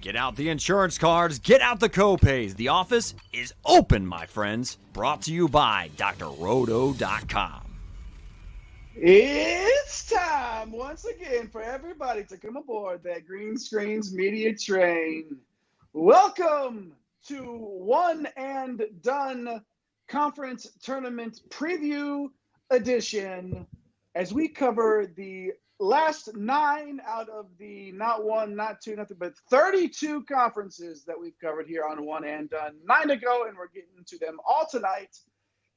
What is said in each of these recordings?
Get out the insurance cards, get out the copays. The office is open, my friends. Brought to you by drroto.com. It's time once again for everybody to come aboard that Green Screens Media train. Welcome to One and Done Conference Tournament Preview Edition as we cover the last 9 out of the not 1, not 2, nothing but 32 conferences that we've covered here on One and Done. 9 to go, and we're getting to them all tonight.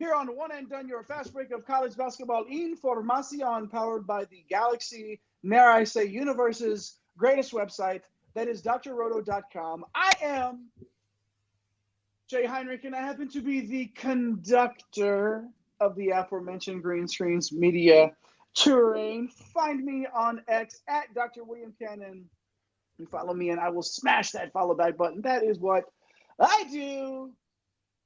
Here on One and Done, your fast break of college basketball information powered by the Galaxy, dare I say, universe's greatest website. That is drroto.com. I am Jay Heinrich, and I happen to be the conductor of the aforementioned Green Screens Media Terrain. Find me on X at Dr. William Cannon. You follow me and I will smash that follow back button. That is what I do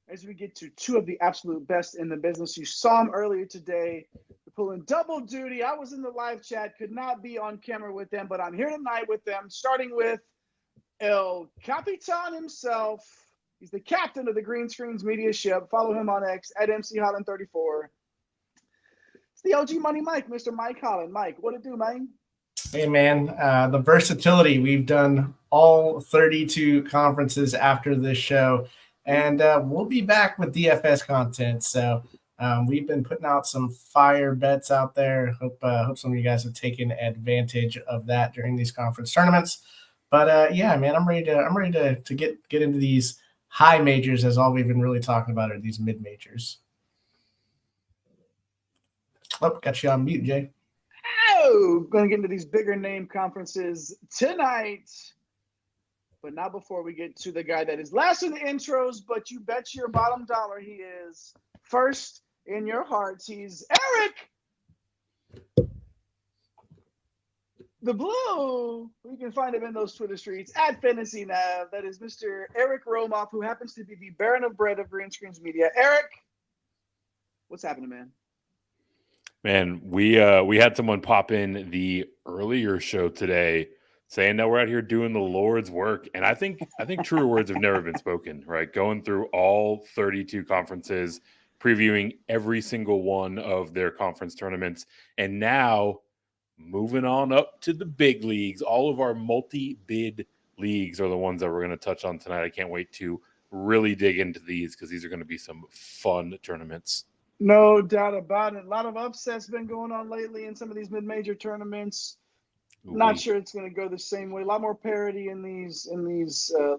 as we get to 2 of the absolute best in the business. You saw them earlier today. They're pulling double duty. I was in the live chat, could not be on camera with them, but I'm here tonight with them, starting with El Capitan himself. He's the captain of the Green Screens Media ship. Follow him on X at MC Holland34. It's the OG Money Mike, Mr. Mike Holland. Mike, what it do, man? Hey, man, the versatility. We've done all 32 conferences after this show, and we'll be back with DFS content. So we've been putting out some fire bets out there. Hope some of you guys have taken advantage of that during these conference tournaments. But yeah, man, I'm ready to get into these high majors, as all we've been really talking about are these mid majors. Oh, got you on mute, Jay. Oh, going to get into these bigger name conferences tonight. But not before we get to the guy that is last in the intros, but you bet your bottom dollar he is first in your hearts. He's Eric the Blue. You can find him in those Twitter streets at Fantasy Nav. That is Mr. Eric Romoff, who happens to be the Baron of Bread of Green Screens Media. Eric, what's happening, man? Man, we had someone pop in the earlier show today saying that we're out here doing the Lord's work, and I think truer words have never been spoken. Right, going through all 32 conferences, previewing every single one of their conference tournaments, and now moving on up to the big leagues. All of our multi-bid leagues are the ones that we're going to touch on tonight. I can't wait to really dig into these because these are going to be some fun tournaments. No doubt about it. A lot of upsets been going on lately in some of these mid-major tournaments. Not sure it's going to go the same way. A lot more parity in these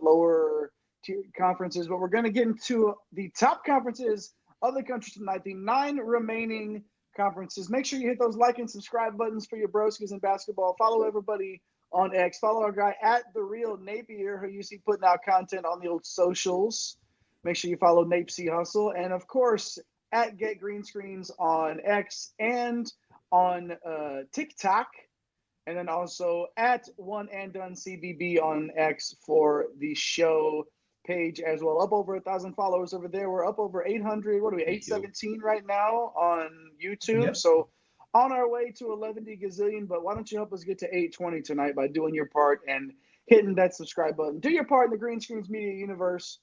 lower tier conferences, but we're going to get into the top conferences of the country tonight. The 9 remaining conferences. Make sure you hit those like and subscribe buttons for your broskies in basketball. Follow everybody on X. Follow our guy at The Real Napier, who you see putting out content on the old socials. Make sure you follow Nape C Hustle, and of course at Get Green Screens on X and on TikTok, and then also at One and Done CBB on X for the show page as well. Up over 1,000 followers over there. We're up over 800. What are we, 817 right now on YouTube? Yep. So on our way to 11 gazillion, but why don't you help us get to 820 tonight by doing your part and hitting that subscribe button. Do your part in the Green Screens Media universe.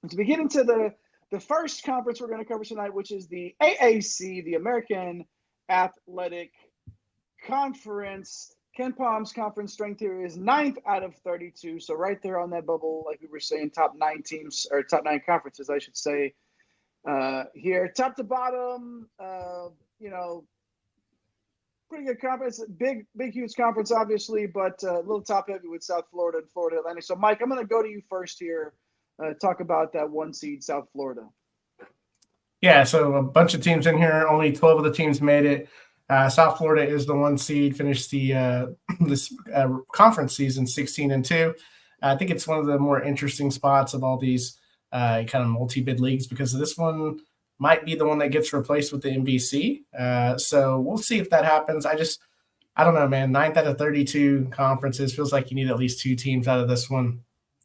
And to be getting to the first conference we're going to cover tonight, which is the AAC, the American Athletic Conference. Ken Palm's conference strength here is 9th out of 32. So right there on that bubble, like we were saying, top 9 teams, or top 9 conferences, I should say, here. Top to bottom, pretty good conference. Big, huge conference, obviously, but a little top heavy with South Florida and Florida Atlantic. So, Mike, I'm going to go to you first here. Talk about that 1 seed, South Florida. Yeah, so a bunch of teams in here. Only 12 of the teams made it. South Florida is the 1 seed, finished the this conference season 16-2. I think it's one of the more interesting spots of all these kind of multi-bid leagues because this one might be the one that gets replaced with the NBC. So we'll see if that happens. I don't know, man. 9th out of 32 conferences feels like you need at least 2 teams out of this one,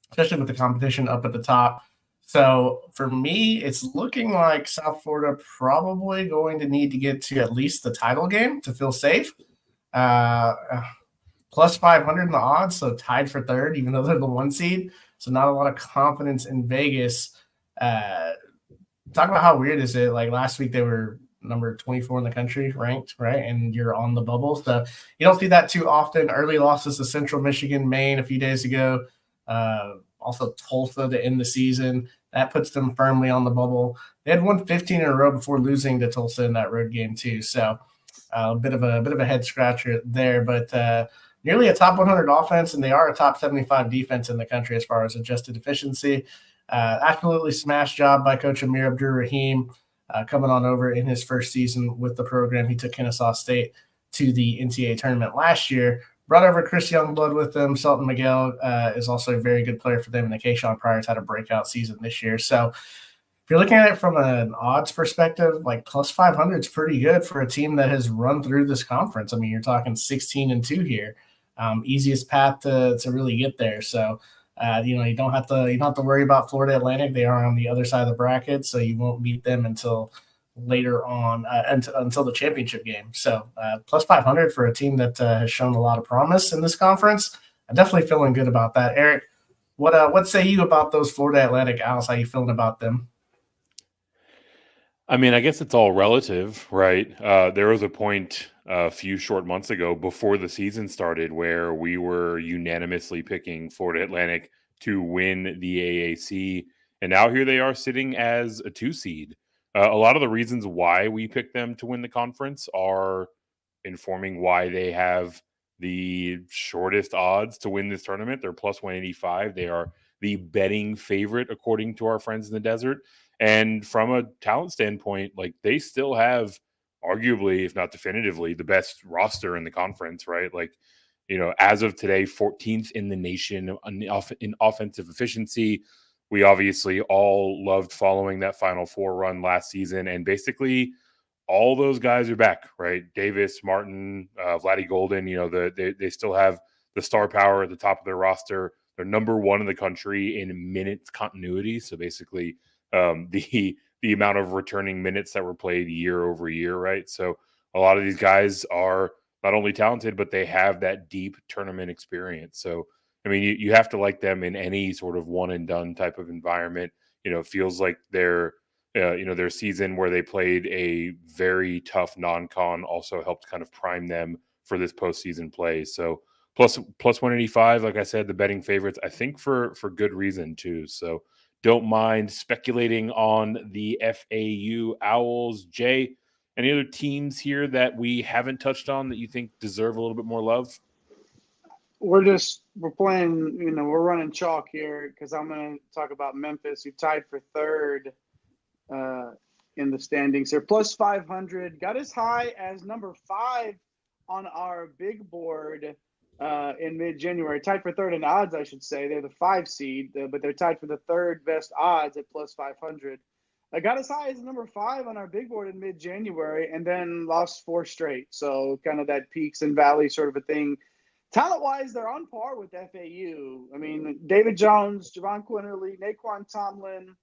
especially with the competition up at the top. So for me, it's looking like South Florida probably going to need to get to at least the title game to feel safe. plus 500 in the odds, so tied for third, even though they're the 1 seed. So not a lot of confidence in Vegas. Talk about how weird is it? Like last week they were number 24 in the country ranked, right? And you're on the bubble. So you don't see that too often. Early losses to Central Michigan, Maine a few days ago. Also Tulsa to end the season. That puts them firmly on the bubble. They had won 15 in a row before losing to Tulsa in that road game too. So a bit of a head scratcher there, but nearly a top 100 offense, and they are a top 75 defense in the country as far as adjusted efficiency. Absolutely smash job by Coach Amir Abdur-Rahim coming on over in his first season with the program. He took Kennesaw State to the NCAA tournament last year. Brought over Chris Youngblood with them. Selton Miguel is also a very good player for them, and Kayshawn Pryor's had a breakout season this year. So if you're looking at it from an odds perspective, like plus 500 is pretty good for a team that has run through this conference. I mean, you're talking 16-2 here. Easiest path to really get there. So you don't have to worry about Florida Atlantic. They are on the other side of the bracket, so you won't beat them until later on until the championship game. So plus 500 for a team that has shown a lot of promise in this conference. I'm definitely feeling good about that. Eric, what say you about those Florida Atlantic Owls? How you feeling about them? I mean, I guess it's all relative, right? There was a point a few short months ago before the season started where we were unanimously picking Florida Atlantic to win the AAC. And now here they are sitting as a 2 seed. A lot of the reasons why we picked them to win the conference are informing why they have the shortest odds to win this tournament. They're plus 185. They are the betting favorite, according to our friends in the desert. And from a talent standpoint, like they still have arguably, if not definitively, the best roster in the conference, right? Like, as of today, 14th in the nation in offensive efficiency. We obviously all loved following that Final Four run last season, and basically all those guys are back, right? Davis, Martin, Vladdy Golden, they still have the star power at the top of their roster. They're number 1 in the country in minutes continuity. So basically the amount of returning minutes that were played year over year, right? So a lot of these guys are not only talented, but they have that deep tournament experience. So I mean, you have to like them in any sort of one and done type of environment. It feels like their season where they played a very tough non-con also helped kind of prime them for this postseason play. So plus 185, like I said, the betting favorites, I think for good reason too. So don't mind speculating on the FAU Owls. Jay, any other teams here that we haven't touched on that you think deserve a little bit more love? We're playing, we're running chalk here because I'm going to talk about Memphis, who tied for third in the standings. They're plus 500, got as high as number 5 on our big board in mid-January. Tied for third in odds, I should say. They're the 5 seed, but they're tied for the third best odds at plus 500. I got as high as number 5 on our big board in mid-January and then lost 4 straight. So kind of that peaks and valleys sort of a thing. Talent-wise, they're on par with FAU. I mean, David Jones, Javon Quinterly, Naquan Tomlin,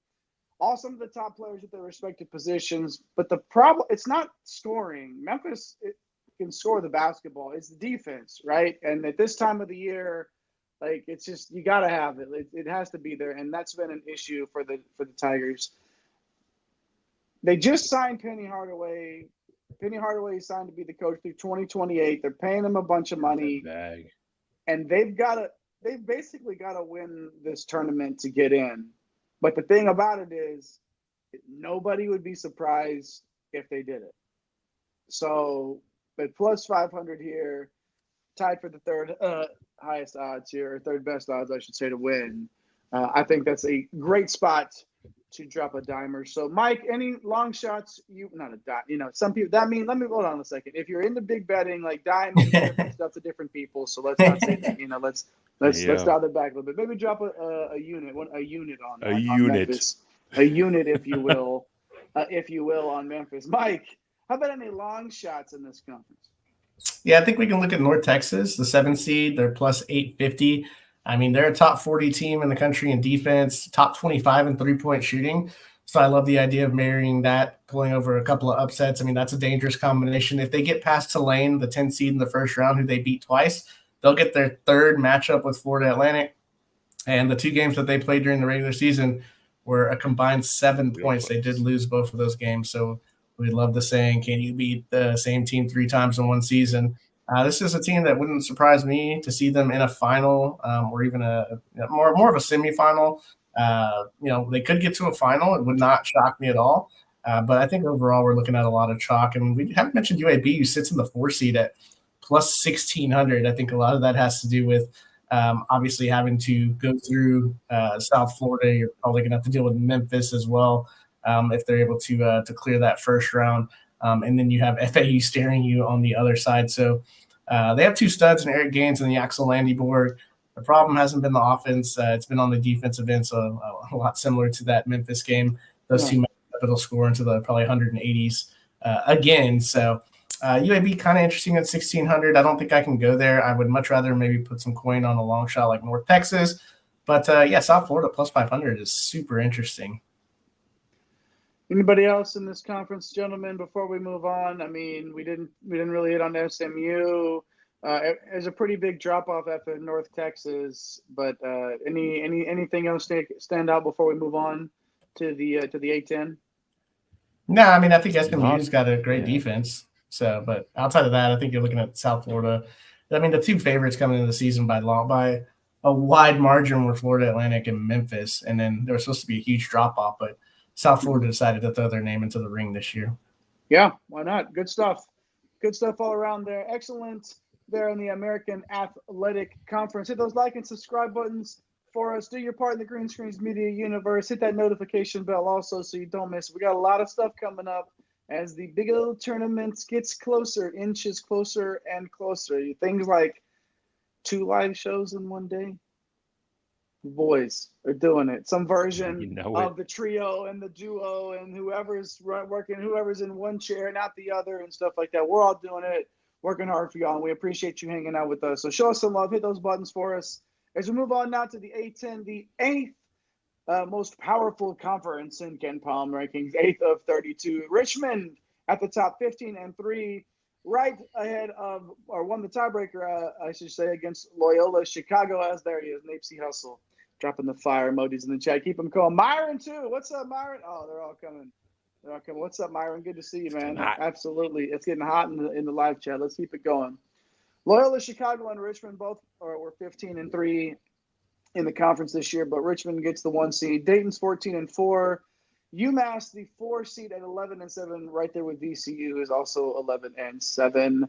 all some of the top players at their respective positions. But the problem, it's not scoring. Memphis can score the basketball. It's the defense, right? And at this time of the year, like it's just you got to have it. It has to be there, and that's been an issue for the Tigers. They just signed Penny Hardaway. Penny Hardaway signed to be the coach through 2028. They're paying him a bunch of money, and they've basically got to win this tournament to get in. But the thing about it is, nobody would be surprised if they did it. So, but plus 500 here, tied for the third highest odds here, or third best odds, I should say, to win. I think that's a great spot to drop a dimer. So, Mike, any long shots? Not a dime. Some people that mean. Let me hold on a second. If you're into big betting, like dimes and different stuff to different people, so let's not say that. Let's dial it back a little bit. Maybe drop a unit on Memphis, a unit, if you will, on Memphis. Mike, how about any long shots in this conference? Yeah, I think we can look at North Texas, the 7 seed. They're plus 850. I mean, they're a top 40 team in the country in defense, top 25 in three-point shooting. So I love the idea of marrying that, pulling over a couple of upsets. I mean, that's a dangerous combination. If they get past Tulane, the 10 seed in the first round, who they beat twice, they'll get their third matchup with Florida Atlantic. And the two games that they played during the regular season were a combined 7 points. They did lose both of those games. So we love the saying, can you beat the same team 3 times in one season? This is a team that wouldn't surprise me to see them in a final or even more of a semifinal. They could get to a final. It would not shock me at all. But I think overall we're looking at a lot of chalk. And we haven't mentioned UAB, who sits in the 4 seed at plus 1,600. I think a lot of that has to do with obviously having to go through South Florida. You're probably going to have to deal with Memphis as well if they're able to clear that first round. And then you have FAU staring you on the other side. So they have 2 studs in Eric Gaines and the Axel Landyborg. The problem hasn't been the offense. It's been on the defensive end, so a lot similar to that Memphis game. Those two will score into the probably 180s again. So UAB kind of interesting at 1,600. I don't think I can go there. I would much rather maybe put some coin on a long shot like North Texas. But, South Florida plus 500 is super interesting. Anybody else in this conference, gentlemen, before we move on? I mean, we didn't really hit on SMU. There's a pretty big drop-off after North Texas, but anything else stand out before we move on to the A10? No, I mean, I think SMU's got a great defense. So, but outside of that, I think you're looking at South Florida. I mean, the 2 favorites coming into the season by a wide margin were Florida Atlantic and Memphis, and then there was supposed to be a huge drop-off, but South Florida decided to throw their name into the ring this year. Yeah, why not? Good stuff. Good stuff all around there. Excellent there in the American Athletic Conference. Hit those like and subscribe buttons for us. Do your part in the Green Screens Media universe. Hit that notification bell also so you don't miss. We got a lot of stuff coming up as the Big XII Tournament gets closer, inches closer and closer. Things like 2 live shows in one day. Boys are doing it. Some version of the trio and the duo and whoever's working, whoever's in one chair, not the other, and stuff like that. We're all doing it, working hard for y'all, and we appreciate you hanging out with us. So show us some love. Hit those buttons for us. As we move on now to the A10, the 8th most powerful conference in Ken Palm rankings, 8th of 32. Richmond at the top, 15-3. Right ahead of, or won the tiebreaker, I should say, against Loyola Chicago. As there he is, Napesy Hustle, dropping the fire emojis in the chat. Keep them calm. Myron, too. What's up, Myron? Oh, they're all coming. What's up, Myron? Good to see you, man. Absolutely. It's getting hot in the live chat. Let's keep it going. Loyola Chicago and Richmond both were 15-3 in the conference this year, but Richmond gets the 1 seed. Dayton's 14-4. UMass, the 4 seed at 11-7, right there with VCU, who's also 11-7.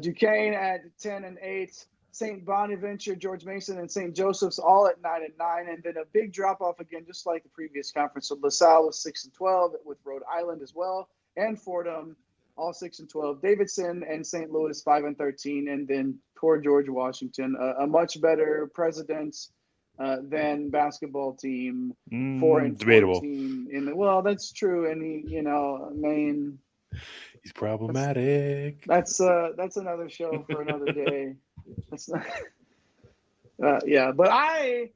Duquesne at 10-8. St. Bonaventure, George Mason, and St. Joseph's all at 9-9, and then a big drop off again, just like the previous conference. So LaSalle was 6-12 with Rhode Island as well, and Fordham all 6-12. Davidson and St. Louis 5-13, and then poor George Washington, a much better President's than basketball team, 4-14. Debatable. Well, that's true, and Maine. He's problematic. That's another show for another day. That's not. But I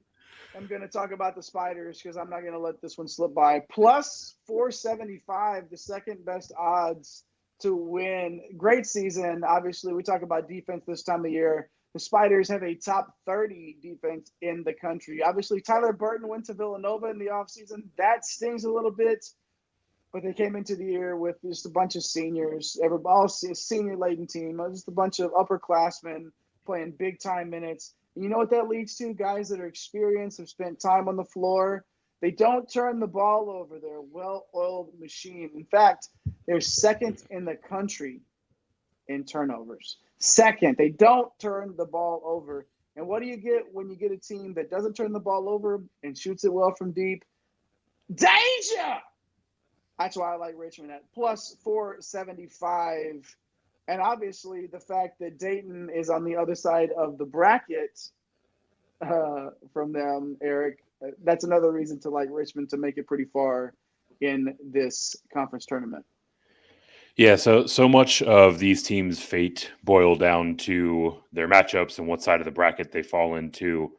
am going to talk about the Spiders because I'm not going to let this one slip by. Plus 475, the second best odds to win. Great season. Obviously, we talk about defense this time of year. The Spiders have a top 30 defense in the country. Obviously, Tyler Burton went to Villanova in the offseason. That stings a little bit, but they came into the year with just a bunch of seniors, all senior-laden team, just a bunch of upperclassmen playing big-time minutes. And you know what that leads to? Guys that are experienced, have spent time on the floor. They don't turn the ball over. They're a well-oiled machine. In fact, they're second in the country in turnovers. Second, they don't turn the ball over. And what do you get when you get a team that doesn't turn the ball over and shoots it well from deep? Danger! That's why I like Richmond at plus 475. And obviously the fact that Dayton is on the other side of the bracket from them, Eric, that's another reason to like Richmond to make it pretty far in this conference tournament. Yeah, so much of these teams' fate boil down to their matchups and what side of the bracket they fall into.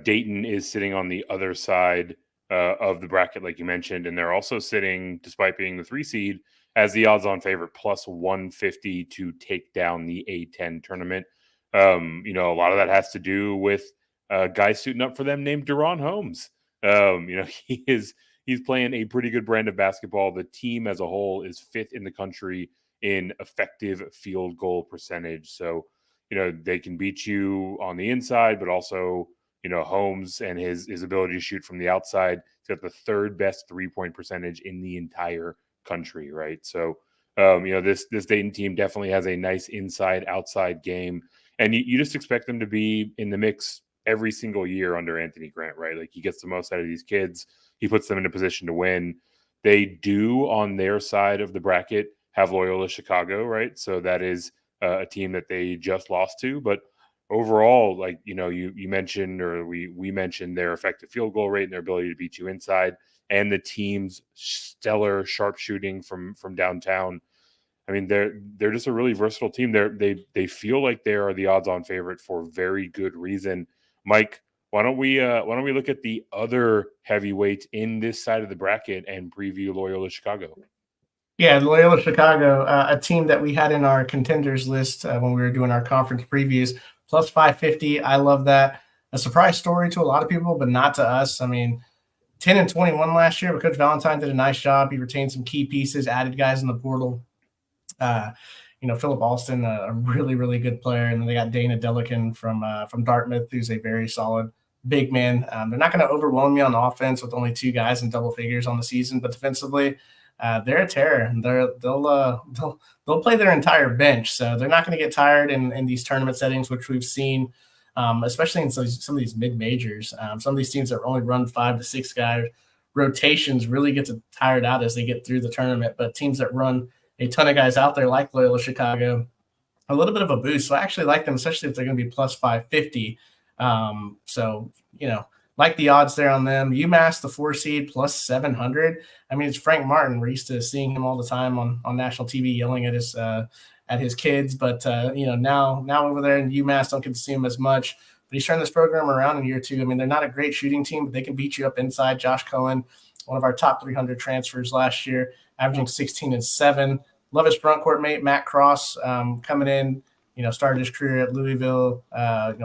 Dayton is sitting on the other side of the bracket, like you mentioned, and they're also sitting, despite being the 3 seed, as the odds-on favorite, plus 150 to take down the A10 tournament. A lot of that has to do with a guy suiting up for them named Deron Holmes. He's playing a pretty good brand of basketball. The team as a whole is 5th in the country in effective field goal percentage. So, they can beat you on the inside, but also, Holmes and his ability to shoot from the outside. He's got the 3rd best 3-point percentage in the entire country, right? So, this Dayton team definitely has a nice inside-outside game. And you just expect them to be in the mix every single year under Anthony Grant, right? Like, he gets the most out of these kids. He puts them in a position to win. They do, on their side of the bracket, have Loyola Chicago, right? So that is a team that they just lost to. But overall, like, you mentioned, or we mentioned their effective field goal rate and their ability to beat you inside, and the team's stellar sharpshooting from downtown. I mean, they're just a really versatile team. They feel like they are the odds-on favorite for very good reason. Mike, why don't we look at the other heavyweight in this side of the bracket and preview Loyola Chicago? Yeah, Loyola Chicago, a team that we had in our contenders list when we were doing our conference previews, plus 550. I love that. A surprise story to a lot of people, but not to us. I mean, 10-21 last year, but Coach Valentine did a nice job. He retained some key pieces, added guys in the portal. Philip Alston, a really, really good player. And then they got Dana Delican from Dartmouth, who's a very solid big man. They're not going to overwhelm you on offense with only 2 guys in double figures on the season, but defensively, they're a terror. They'll play their entire bench, so they're not going to get tired in these tournament settings, which we've seen, especially in some of these mid majors. Some of these teams that only run 5 to 6 guys rotations really get tired out as they get through the tournament. But teams that run a ton of guys out there, like Loyola Chicago, a little bit of a boost. So I actually like them, especially if they're going to be plus 550. Like the odds there on them. UMass, the 4 seed, plus 700. I mean, it's Frank Martin. We're used to seeing him all the time on national TV yelling at his kids. But, now over there in UMass, don't get to see him as much. But he's turned this program around in year 2. I mean, they're not a great shooting team, but they can beat you up inside. Josh Cohen, one of our top 300 transfers last year, averaging 16 and 7. Love his front court mate, Matt Cross, coming in, started his career at Louisville,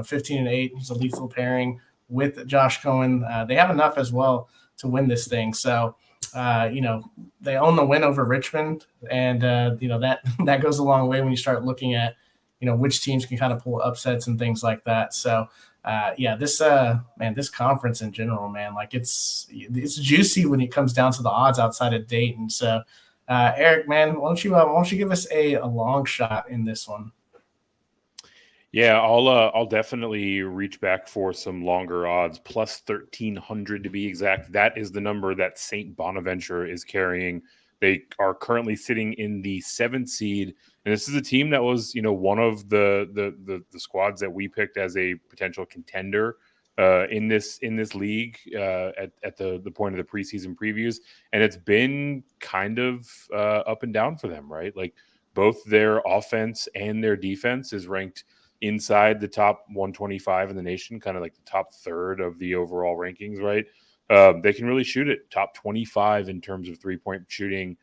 15 and 8. He's a lethal pairing with Josh Cohen. They have enough as well to win this thing. So, they own the win over Richmond. And, that goes a long way when you start looking at, which teams can kind of pull upsets and things like that. So, this conference in general, man, like it's juicy when it comes down to the odds outside of Dayton. So, Eric, man, why don't you give us a long shot in this one? Yeah, I'll definitely reach back for some longer odds, plus 1,300 to be exact. That is the number that St. Bonaventure is carrying. They are currently sitting in the 7th seed, and this is a team that was, one of the squads that we picked as a potential contender in this league at the point of the preseason previews, and it's been kind of up and down for them, right? Like, both their offense and their defense is ranked inside the top 125 in the nation, kind of like the top 3rd of the overall rankings, right? They can really shoot it, top 25 in terms of 3-point shooting.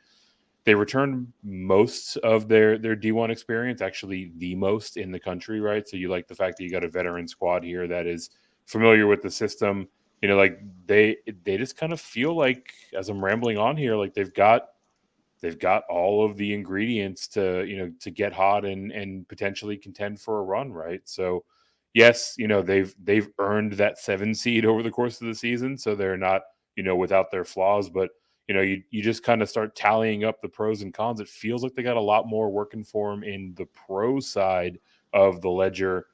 They returned most of their D1 experience, actually the most in the country, right? So you like the fact that you got a veteran squad here that is familiar with the system. They just kind of feel like, as I'm rambling on here, like they've got all of the ingredients to get hot and potentially contend for a run, right? So yes, they've earned that 7 seed over the course of the season, so they're not without their flaws, but you just kind of start tallying up the pros and cons. It feels like they got a lot more working for them in the pro side of the ledger.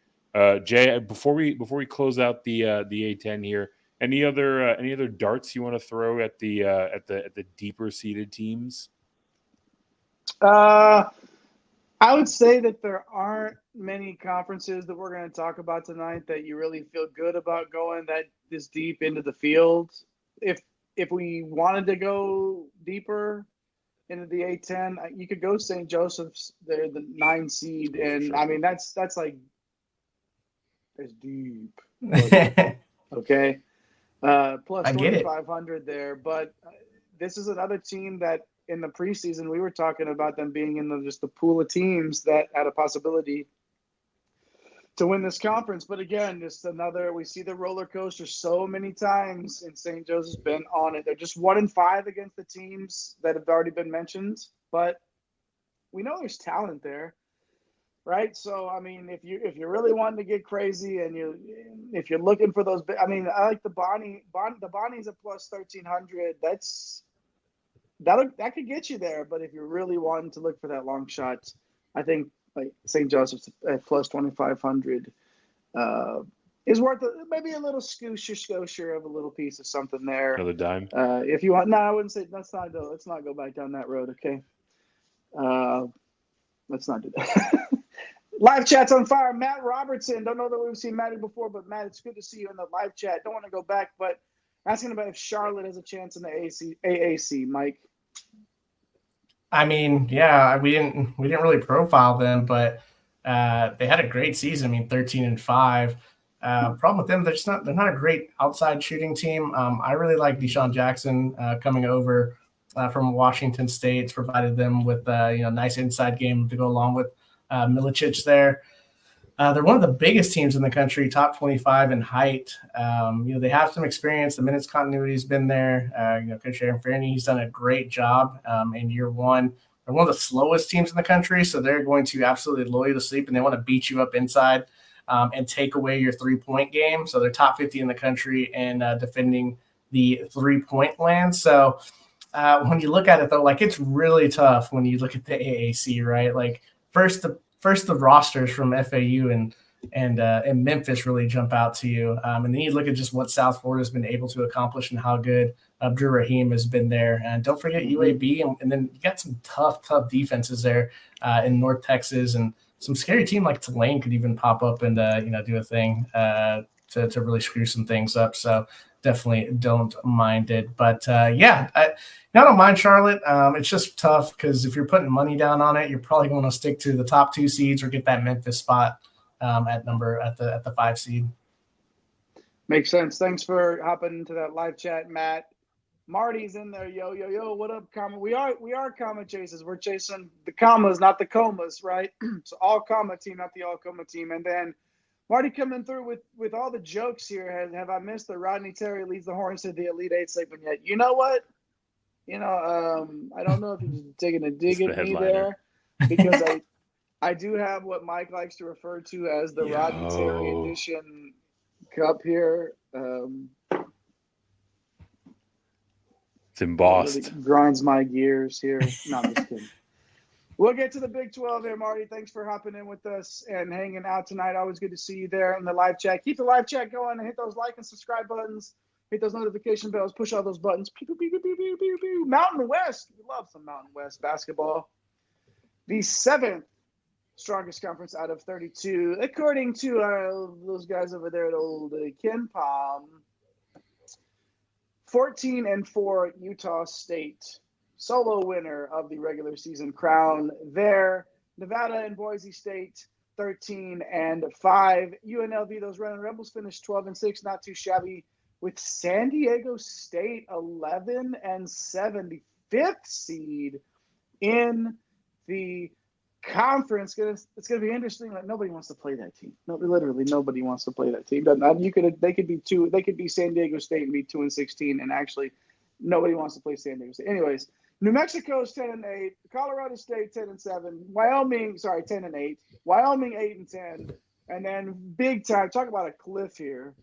Jay, before we close out the A10 here, any other darts you want to throw at the deeper seeded teams? I would say that there aren't many conferences that we're going to talk about tonight that you really feel good about going that this deep into the field. If we wanted to go deeper into the A10, you could go St. Joseph's. They're the 9 seed, and sure. I mean that's like it's deep. Okay, plus 2,500 there. But this is another team that in the preseason we were talking about them being in just the pool of teams that had a possibility to win this conference. But again, just we see the roller coaster so many times, and St. Joseph's been on it. They're just 1-5 against the teams that have already been mentioned, but we know there's talent there, right? So, I mean, if you're really wanting to get crazy and if you're looking for those, I mean, I like the Bonnie's at plus 1,300. That could get you there. But if you're really wanting to look for that long shot, I think like St. Joseph's at plus 2,500 is worth maybe a little scoocher of a little piece of something there. Another dime. If you want, no, I wouldn't say let's not go back down that road. Okay. Let's not do that. Live chat's on fire. Matt Robertson. Don't know that we've seen Matty before, but Matt, it's good to see you in the live chat. Don't want to go back, but asking about if Charlotte has a chance in the AAC, Mike. I mean, yeah, we didn't really profile them, but they had a great season. I mean, 13-5. Problem with them, they're not a great outside shooting team. I really like Deshaun Jackson coming over from Washington State. It's provided them with nice inside game to go along with Milicic there. They're one of the biggest teams in the country, top 25 in height. They have some experience. The minutes continuity has been there. Coach Aaron Fernie, he's done a great job in year one. They're one of the slowest teams in the country, so they're going to absolutely lull you to sleep, and they want to beat you up inside and take away your three-point game. So they're top 50 in the country and defending the three-point land. So when you look at it, though, like it's really tough when you look at the AAC, right? Like first the rosters from FAU and Memphis really jump out to you. And then you look at just what South Florida has been able to accomplish and how good Abdur Rahim has been there. And don't forget UAB. And then you got some tough defenses there in North Texas, and some scary team like Tulane could even pop up and do a thing to really screw some things up. So definitely don't mind it. But I don't mind Charlotte. It's just tough because if you're putting money down on it, you're probably going to stick to the top 2 seeds or get that Memphis spot at the 5 seed. Makes sense. Thanks for hopping into that live chat, Matt. Marty's in there. Yo. What up, comma? We are comma chasers. We're chasing the commas, not the comas, right? So all comma team, not the all coma team. And then Marty coming through with all the jokes here. Have I missed the Rodney Terry leads the Horns to the Elite Eight segment yet? You know what? I don't know if you're just taking a dig at me there, because I do have what Mike likes to refer to as the Rodney Terry edition cup here. It's embossed. It grinds my gears here. No, I'm just kidding. We'll get to the Big 12 here, Marty. Thanks for hopping in with us and hanging out tonight. Always good to see you there in the live chat. Keep the live chat going and hit those like and subscribe buttons. Hit those notification bells. Push all those buttons. Pew, pew, pew, pew, pew, pew, pew. Mountain West. We love some Mountain West basketball. The 7th strongest conference out of 32, according to those guys over there at old Ken Palm. 14-4 Utah State. Solo winner of the regular season crown there. Nevada and Boise State, 13-5. UNLV, those Running Rebels, finished 12-6, not too shabby. With San Diego State, 11-7, the 5th seed in the conference. It's gonna be interesting. Like nobody wants to play that team. No, literally nobody wants to play that team. They could be San Diego State and be 2-16, and actually nobody wants to play San Diego State. Anyways. New Mexico's 10-8, Colorado State 10-7, Wyoming 10-8, Wyoming 8-10, and then big time. Talk about a cliff here.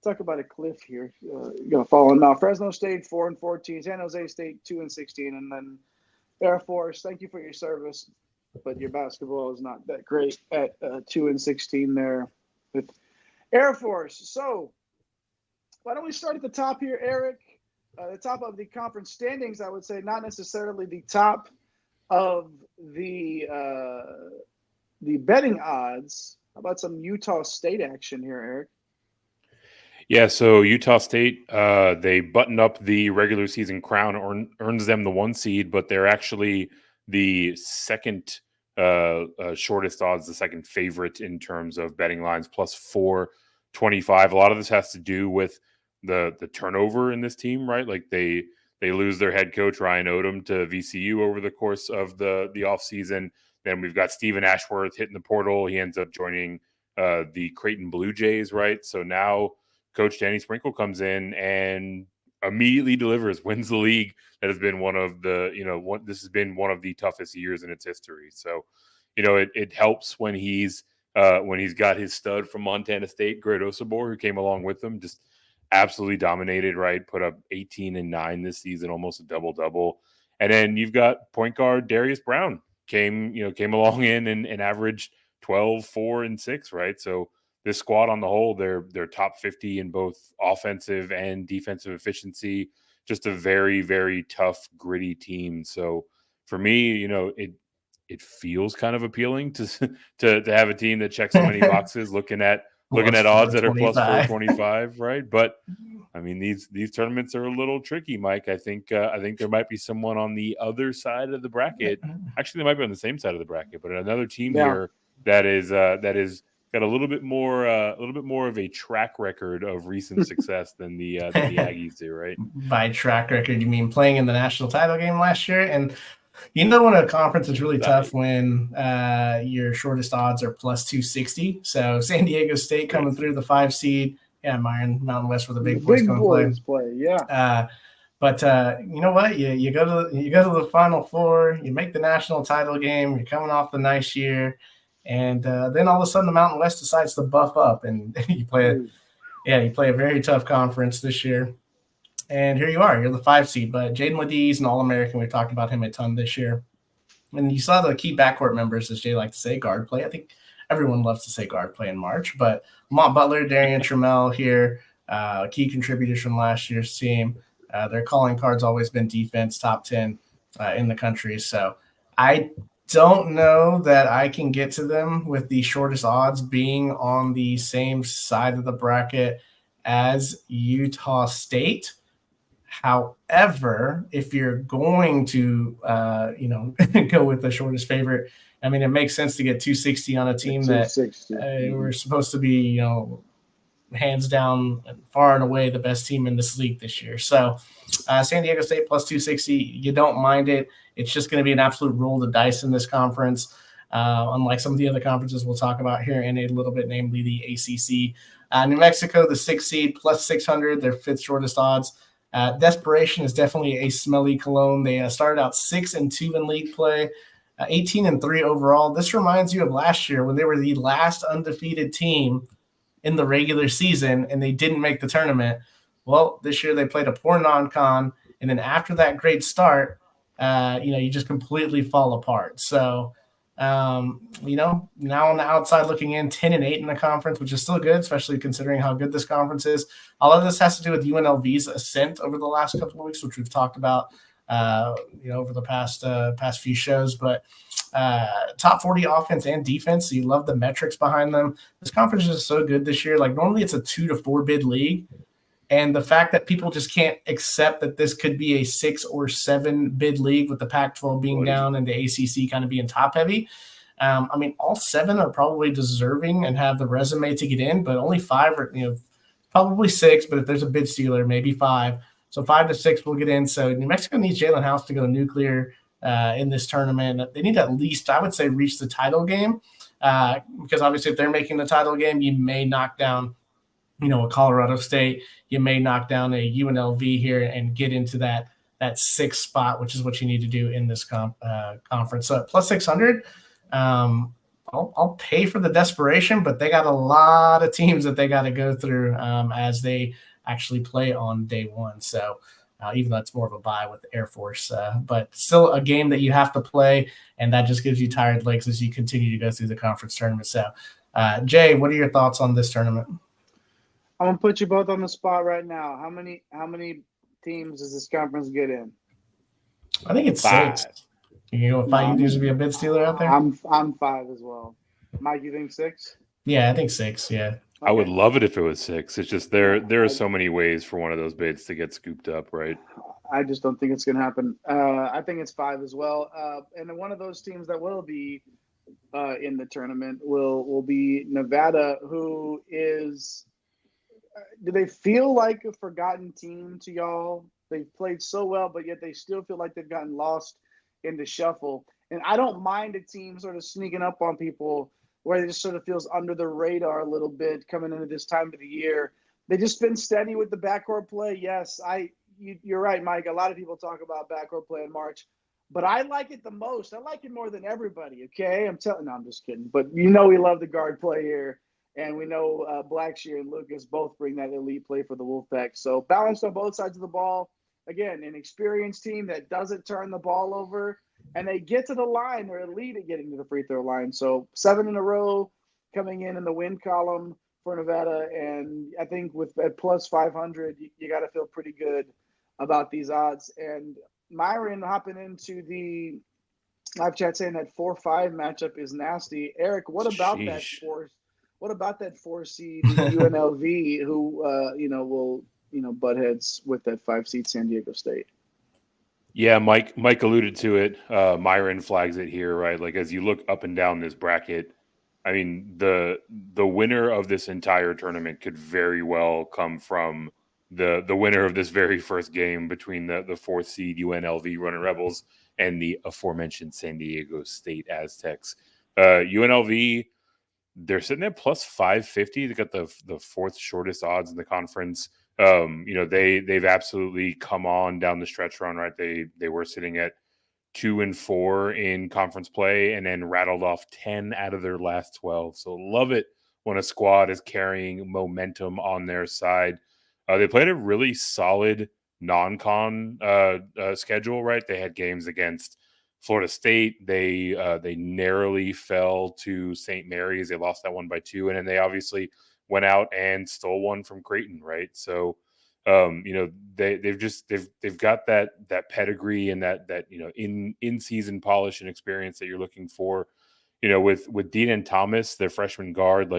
You're gonna fall in now. Fresno State 4-14, San Jose State 2-16, and then Air Force. Thank you for your service, but your basketball is not that great at 2-16 there with Air Force. So why don't we start at the top here, Eric? The top of the conference standings, I would say, not necessarily the top of the betting odds. How about some Utah State action here, Eric? Yeah, so Utah State, they buttoned up the regular season crown, earns them the 1 seed, but they're actually the second shortest odds, the second favorite in terms of betting lines, plus 425. A lot of this has to do with the turnover in this team, right? Like they lose their head coach Ryan Odom to VCU over the course of the offseason. Then we've got Stephen Ashworth hitting the portal. He ends up joining the Creighton Blue Jays, right? So now Coach Danny Sprinkle comes in and immediately delivers, wins the league. That has been one of the, this has been one of the toughest years in its history. So, it helps when he's got his stud from Montana State, Greg Osabor, who came along with him, just absolutely dominated, right? Put up 18 and 9 this season, almost a double-double. And then you've got point guard Darius Brown came along in and averaged 12, 4, and 6, right? So this squad on the whole, they're top 50 in both offensive and defensive efficiency. Just a very, very tough, gritty team. So for me, it feels kind of appealing to have a team that checks so many boxes, looking at odds that are plus 425, right? But I mean, these tournaments are a little tricky, Mike. I think there might be someone on the other side of the bracket. Actually, they might be on the same side of the bracket, but another team here that is got a little bit more of a track record of recent success than the Aggies do, right? By track record, you mean playing in the national title game last year? And when a conference is really tough when your shortest odds are plus 260. So San Diego State coming through the 5 seed. Yeah, Myron, Mountain West, where the big boys come play. Yeah. But you know what? You go to the Final Four. You make the national title game. You're coming off the nice year, and then all of a sudden the Mountain West decides to buff up, and you play a very tough conference this year. And here you are. You're the 5 seed. But Jaden Ledee's an All-American. We've talked about him a ton this year. And you saw the key backcourt members, as Jay likes to say, guard play. I think everyone loves to say guard play in March. But Lamont Butler, Darian Trammell here, key contributors from last year's team. Their calling card's always been defense, top 10 in the country. So I don't know that I can get to them with the shortest odds being on the same side of the bracket as Utah State. However, if you're going to, go with the shortest favorite, I mean, it makes sense to get 260 on a team that we're supposed to be, hands down, far and away the best team in this league this year. So San Diego State plus 260, you don't mind it. It's just going to be an absolute roll of the dice in this conference, unlike some of the other conferences we'll talk about here in a little bit, namely the ACC. New Mexico, the 6 seed, plus 600, their 5th shortest odds. Desperation is definitely a smelly cologne. They started out 6-2 in league play, 18-3 overall. This reminds you of last year when they were the last undefeated team in the regular season and they didn't make the tournament. Well, this year they played a poor non-con, and then after that great start, you just completely fall apart. So, now on the outside looking in, 10-8 in the conference, which is still good, especially considering how good this conference is. All of this has to do with UNLV's ascent over the last couple of weeks, which we've talked about, over the past few shows. But top 40 offense and defense, so you love the metrics behind them. This conference is so good this year. Like normally it's a 2 to 4 bid league. And the fact that people just can't accept that this could be a 6 or 7 bid league with the Pac-12 being down and the ACC kind of being top heavy. All 7 are probably deserving and have the resume to get in, but only 5 are, probably 6. But if there's a bid stealer, maybe 5. So 5 to 6 will get in. So New Mexico needs Jalen House to go nuclear in this tournament. They need to at least, I would say, reach the title game because obviously if they're making the title game, you may knock down a Colorado State, you may knock down a UNLV here and get into that 6th spot, which is what you need to do in this conference. So plus 600, I'll pay for the desperation, but they got a lot of teams that they got to go through as they actually play on day one. So even though it's more of a bye with the Air Force, but still a game that you have to play, and that just gives you tired legs as you continue to go through the conference tournament. So, Jay, what are your thoughts on this tournament? I'm gonna put you both on the spot right now. How many teams does this conference get in? I think it's 6. You know, if I use to be a bid stealer out there, I'm 5 as well. Mike, you think 6? Yeah, I think 6. Yeah, okay. I would love it if it was 6. It's just there are so many ways for one of those bids to get scooped up, right? I just don't think it's gonna happen. I think it's 5 as well. And one of those teams that will be in the tournament will be Nevada, who is. Do they feel like a forgotten team to y'all? They've played so well, but yet they still feel like they've gotten lost in the shuffle. And I don't mind a team sort of sneaking up on people where it just sort of feels under the radar a little bit coming into this time of the year. They've just been steady with the backcourt play. Yes, you're right, Mike. A lot of people talk about backcourt play in March, but I like it the most. I like it more than everybody, okay? I'm just kidding. But we love the guard play here, and we know Blackshear and Lucas both bring that elite play for the Wolfpack. So balanced on both sides of the ball. Again, an experienced team that doesn't turn the ball over, and they get to the line. They're elite at getting to the free throw line. So 7 in a row coming in the win column for Nevada, and I think at plus 500, you got to feel pretty good about these odds. And Myron hopping into the live chat saying that 4-5 matchup is nasty. Eric, what about that 4? What about that 4 seed UNLV who will butt heads with that 5 seed San Diego State? Yeah, Mike alluded to it. Myron flags it here, right? Like as you look up and down this bracket, I mean the winner of this entire tournament could very well come from the winner of this very first game between the 4th seed UNLV Running Rebels and the aforementioned San Diego State Aztecs. UNLV, they're sitting at plus 550. They got the 4th shortest odds in the conference. They've absolutely come on down the stretch run, right? They were sitting at 2-4 in conference play and then rattled off 10 out of their last 12. So love it when a squad is carrying momentum on their side. They played a really solid non-con schedule, right? They had games against Florida State. They narrowly fell to St. Mary's. They lost that one by 2, and then they obviously went out and stole one from Creighton, right? So, they've got that pedigree and that in season polish and experience that you're looking for. With Dean Thomas, their freshman guard,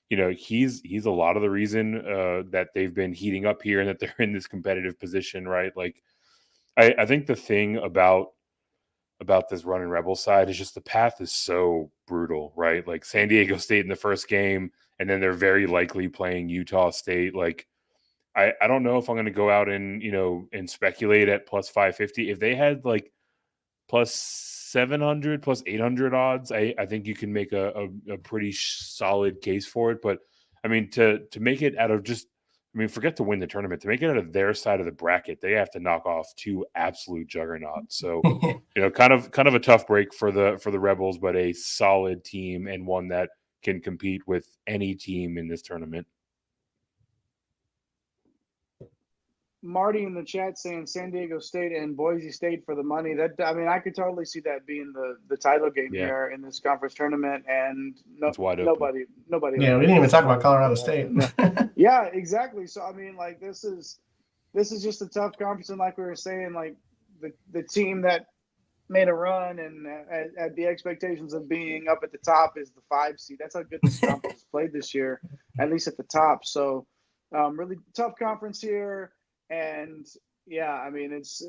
he's a lot of the reason that they've been heating up here and that they're in this competitive position, right? Like, I think the thing about this Running Rebel side is just the path is so brutal, right? Like San Diego State in the first game, and then they're very likely playing Utah State. Like, I don't know if I'm going to go out and speculate at plus 550. If they had like plus 700, plus 800 odds, I think you can make a pretty solid case for it. But I mean, to make it out of forget to win the tournament. To make it out of their side of the bracket, they have to knock off 2 absolute juggernauts. So, kind of a tough break for the Rebels, but a solid team and one that can compete with any team in this tournament. Marty in the chat saying San Diego State and Boise State for the money. I could totally see that being the title game here in this conference tournament, and nobody. Yeah, we didn't even talk about Colorado State. Yeah, exactly. So this is just a tough conference, and like we were saying, like the team that made a run and at the expectations of being up at the top is the 5 seed. That's how good this conference played this year, at least at the top. So really tough conference here. And yeah, it's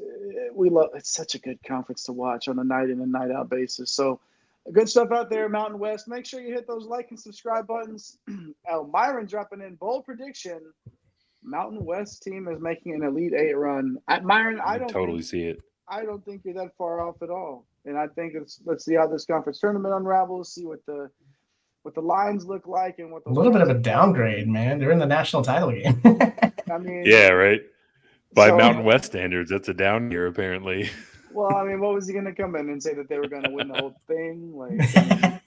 such a good conference to watch on a night in and night out basis. So good stuff out there, Mountain West. Make sure you hit those like and subscribe buttons. Myron dropping in bold prediction. Mountain West team is making an Elite 8 run. Myron, I don't totally see it. I don't think you're that far off at all. And I think let's see how this conference tournament unravels, see what the lines look like and what a little bit of a downgrade, man. They're in the national title game. Yeah, right. By Mountain West standards, that's a down year, apparently. Well, what was he going to come in and say that they were going to win the whole thing?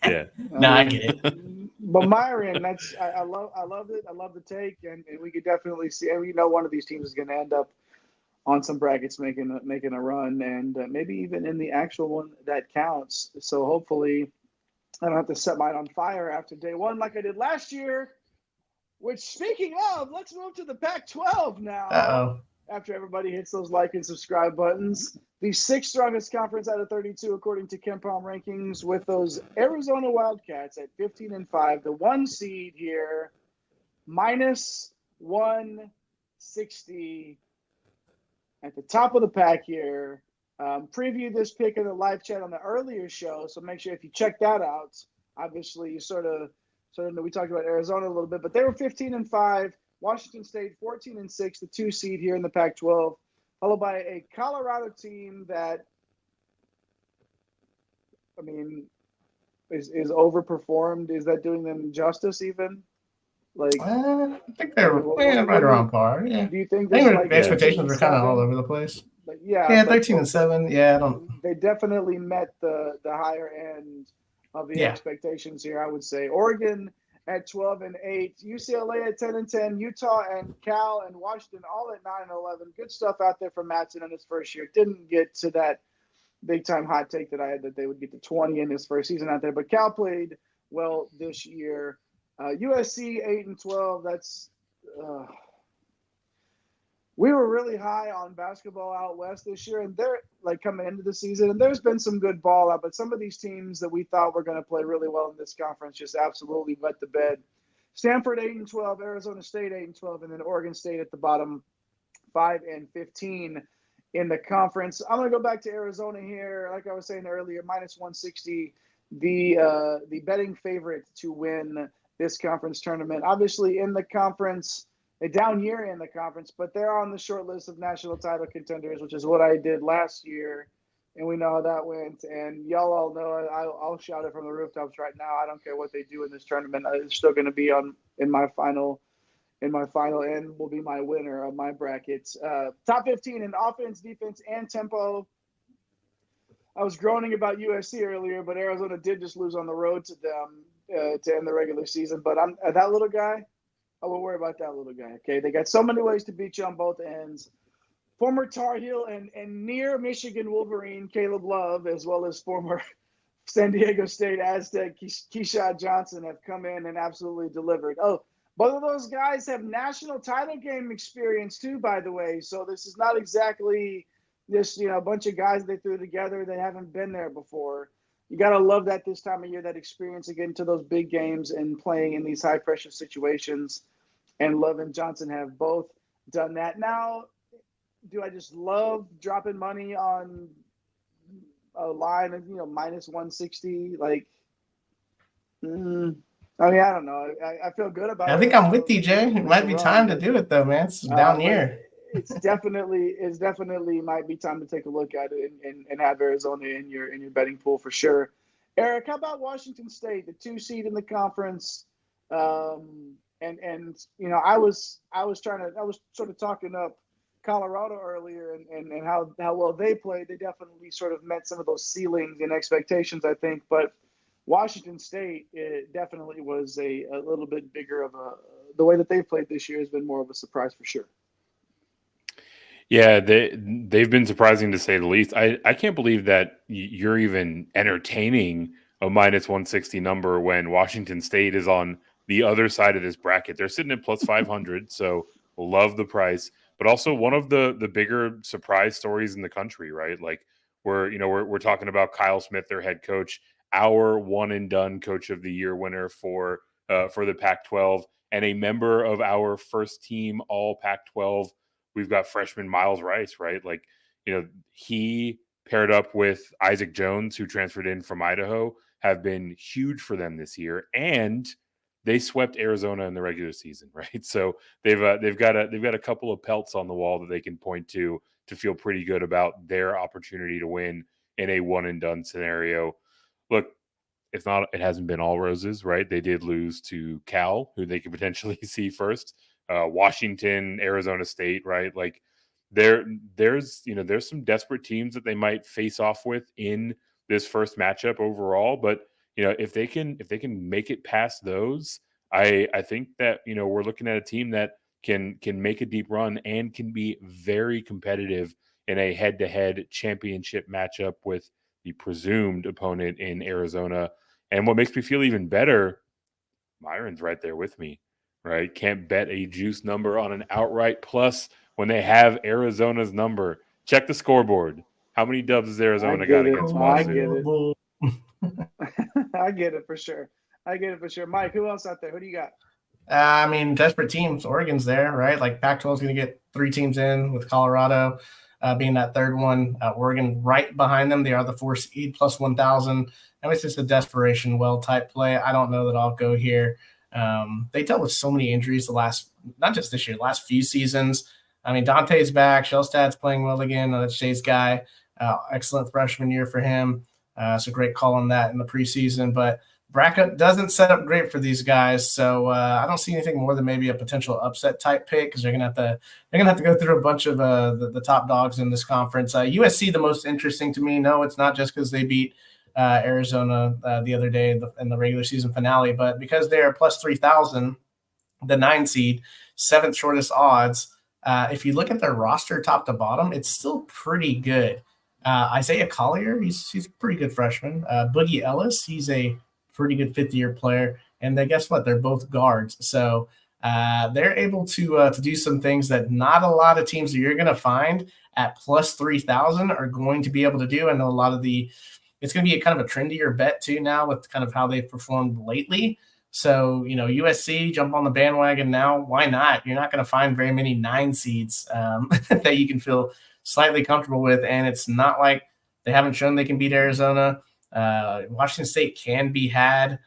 Yeah. I get it. But Myron, I love it. I love the take, and we could definitely see. And one of these teams is going to end up on some brackets making a run, and maybe even in the actual one that counts. So hopefully, I don't have to set mine on fire after day one like I did last year. Which, speaking of, let's move to the Pac-12 now. Uh-oh. After everybody hits those like and subscribe buttons. The 6th strongest conference out of 32, according to KenPom rankings, with those Arizona Wildcats at 15-5. The 1 seed here, minus 160 at the top of the pack here. Preview this pick in the live chat on the earlier show, so make sure if you check that out. Obviously, you sort of know we talked about Arizona a little bit, but they were 15-5. Washington State 14-6, the 2 seed here in the Pac-12, followed by a Colorado team that, is overperformed? Is that doing them justice even? Like, I think they're right around par. Yeah. Do you think I think like the expectations are kind of all over the place. But 13-7. Yeah, I don't. They definitely met the higher end of the expectations here. I would say Oregon at 12-8, UCLA at 10-10, Utah and Cal and Washington all at 9-11. Good stuff out there from Matson in his first year. Didn't get to that big time hot take that I had that they would get to 20 in his first season out there, but Cal played well this year. USC 8-12. That's we were really high on basketball out west this year, and they're like coming into the season, and there's been some good ball out, but some of these teams that we thought were going to play really well in this conference just absolutely wet the bed. Stanford 8-12, Arizona State 8-12, and then Oregon State at the bottom 5-15 in the conference. I'm going to go back to Arizona here. Like I was saying earlier, -160, the betting favorite to win this conference tournament. Obviously in the conference, a down year in the conference, but they're on the short list of national title contenders, which is what I did last year, and we know how that went. And y'all all know it. I'll shout it from the rooftops right now. I don't care what they do in this tournament. It's still going to be in my final, and will be my winner of my brackets. Top 15 in offense, defense, and tempo. I was groaning about USC earlier, but Arizona did just lose on the road to them to end the regular season. But I'm that little guy. I won't worry about that little guy. Okay, they got so many ways to beat you on both ends. Former Tar Heel and near Michigan Wolverine Caleb Love, as well as former San Diego State Aztec Keyshawn Johnson, have come in and absolutely delivered. Oh, both of those guys have national title game experience too, by the way. So this is not exactly just a bunch of guys they threw together that haven't been there before. You got to love that this time of year, that experience of getting to those big games and playing in these high-pressure situations. And Love and Johnson have both done that. Now, do I just love dropping money on a line of, -160? Like, I mean, I don't know. I feel good about it. I think I'm with DJ. It might be time to do it, though, man. It's down here. It's definitely might be time to take a look at it and have Arizona in your betting pool for sure. Eric, how about Washington State, the 2 seed in the conference? And I was sort of talking up Colorado earlier and how well they played. They definitely sort of met some of those ceilings and expectations, I think. But Washington State, it definitely was a little bit bigger of the way that they've played this year has been more of a surprise for sure. Yeah, they've been surprising to say the least. I can't believe that you're even entertaining a -160 number when Washington State is on the other side of this bracket. They're sitting at plus 500, so love the price. But also one of the bigger surprise stories in the country, right? Like we're talking about Kyle Smith, their head coach, our one and done coach of the year winner for the Pac-12, and a member of our first team all Pac-12. We've got freshman Miles Rice, right? Like, he paired up with Isaac Jones, who transferred in from Idaho, have been huge for them this year, and they swept Arizona in the regular season, right? So they've got a couple of pelts on the wall that they can point to feel pretty good about their opportunity to win in a one and done scenario. Look, it hasn't been all roses, right? They did lose to Cal, who they could potentially see first. Washington, Arizona State, right? Like there's some desperate teams that they might face off with in this first matchup overall, but if they can make it past those, I think that we're looking at a team that can make a deep run and can be very competitive in a head-to-head championship matchup with the presumed opponent in Arizona. And what makes me feel even better, Myron's right there with me, right? Can't bet a juice number on an outright plus when they have Arizona's number. Check the scoreboard. How many dubs has Arizona got against Wazoo? I get it for sure. Mike, who else out there? Who do you got? Desperate teams. Oregon's there, right? Like Pac-12 is going to get 3 teams in with Colorado being that third one. Oregon right behind them. They are the 4 seed plus 1,000. And it's just a desperation type play. I don't know that I'll go here. They dealt with so many injuries not just this year, last few seasons. I mean, Dante's back. Shellstad's playing well again. That's Shay's guy. Excellent freshman year for him. So great call on that in the preseason. But bracket doesn't set up great for these guys, so I don't see anything more than maybe a potential upset type pick because they're gonna have to go through a bunch of the top dogs in this conference. USC the most interesting to me. No, it's not just because they beat Arizona the other day in the regular season finale, but because they are plus 3,000, the 9 seed, 7th shortest odds. If you look at their roster top to bottom, it's still pretty good. Isaiah Collier, he's a pretty good freshman. Boogie Ellis, he's a pretty good 5th-year player. And then guess what? They're both guards. So they're able to do some things that not a lot of teams that you're going to find at plus 3,000 are going to be able to do. And a lot of it's going to be a kind of a trendier bet too now with kind of how they've performed lately. So, USC, jump on the bandwagon now. Why not? You're not going to find very many 9 seeds that you can feel slightly comfortable with. And it's not like they haven't shown they can beat Arizona. Washington State can be had.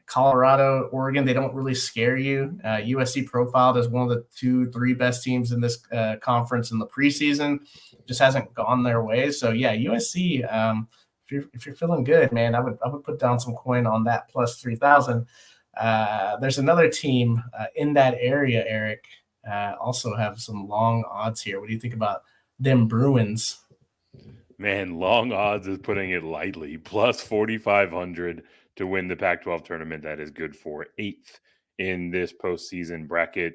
Colorado, Oregon, they don't really scare you. USC profiled as one of the 2-3 best teams in this conference in the preseason. Just hasn't gone their way. So, yeah, USC, if you're feeling good, man, I would put down some coin on that plus 3,000. There's another team in that area, Eric, also have some long odds here. What do you think about them Bruins? Man, long odds is putting it lightly. Plus 4,500 to win the Pac-12 tournament. That is good for 8th in this postseason bracket.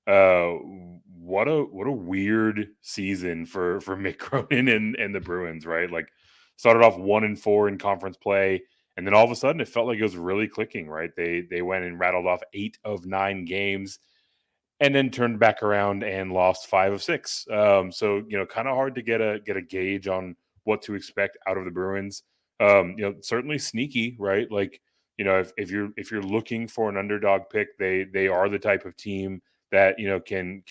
What a weird season for Mick Cronin and the Bruins, right? Like started off 1-4 in conference play. And then all of a sudden, it felt like it was really clicking, right? They went and rattled off 8 of 9 games and then turned back around and lost 5 of 6. So, kind of hard to get a gauge on what to expect out of the Bruins. Certainly sneaky, right? Like, if you're looking for an underdog pick, they are the type of team that, can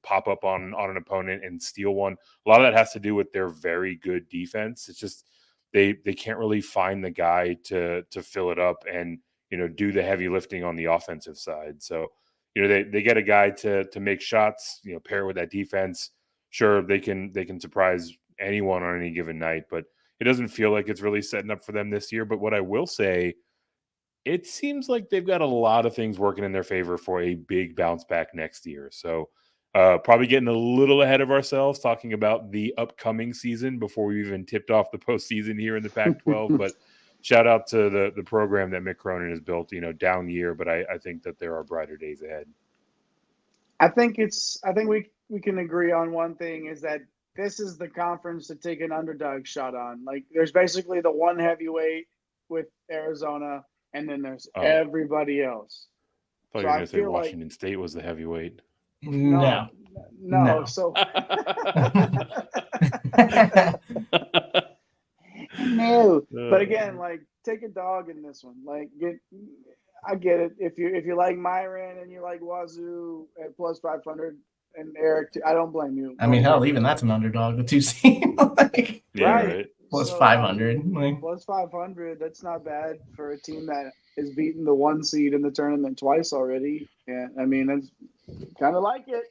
pop up on an opponent and steal one. A lot of that has to do with their very good defense. It's just, they can't really find the guy to fill it up and, do the heavy lifting on the offensive side. So, they get a guy to make shots, pair with that defense. Sure, they can surprise anyone on any given night, but it doesn't feel like it's really setting up for them this year. But what I will say, it seems like they've got a lot of things working in their favor for a big bounce back next year. So probably getting a little ahead of ourselves talking about the upcoming season before we even tipped off the postseason here in the Pac-12. But shout out to the program that Mick Cronin has built, down year, but I think that there are brighter days ahead. I think we can agree on one thing is that this is the conference to take an underdog shot on. Like there's basically the one heavyweight with Arizona, and then there's everybody else. I thought you were going to say Washington State was the heavyweight. No. So no. But again, like take a dog in this one. Like I get it. If you like Myron and you like Wazoo at plus 500 and Eric, I don't blame you. I mean, hell, even that's an underdog. The 2 seed, like, right. Plus 500. Like, plus 500. That's not bad for a team that has beaten the 1 seed in the tournament twice already. Yeah, I mean, that's kind of like it.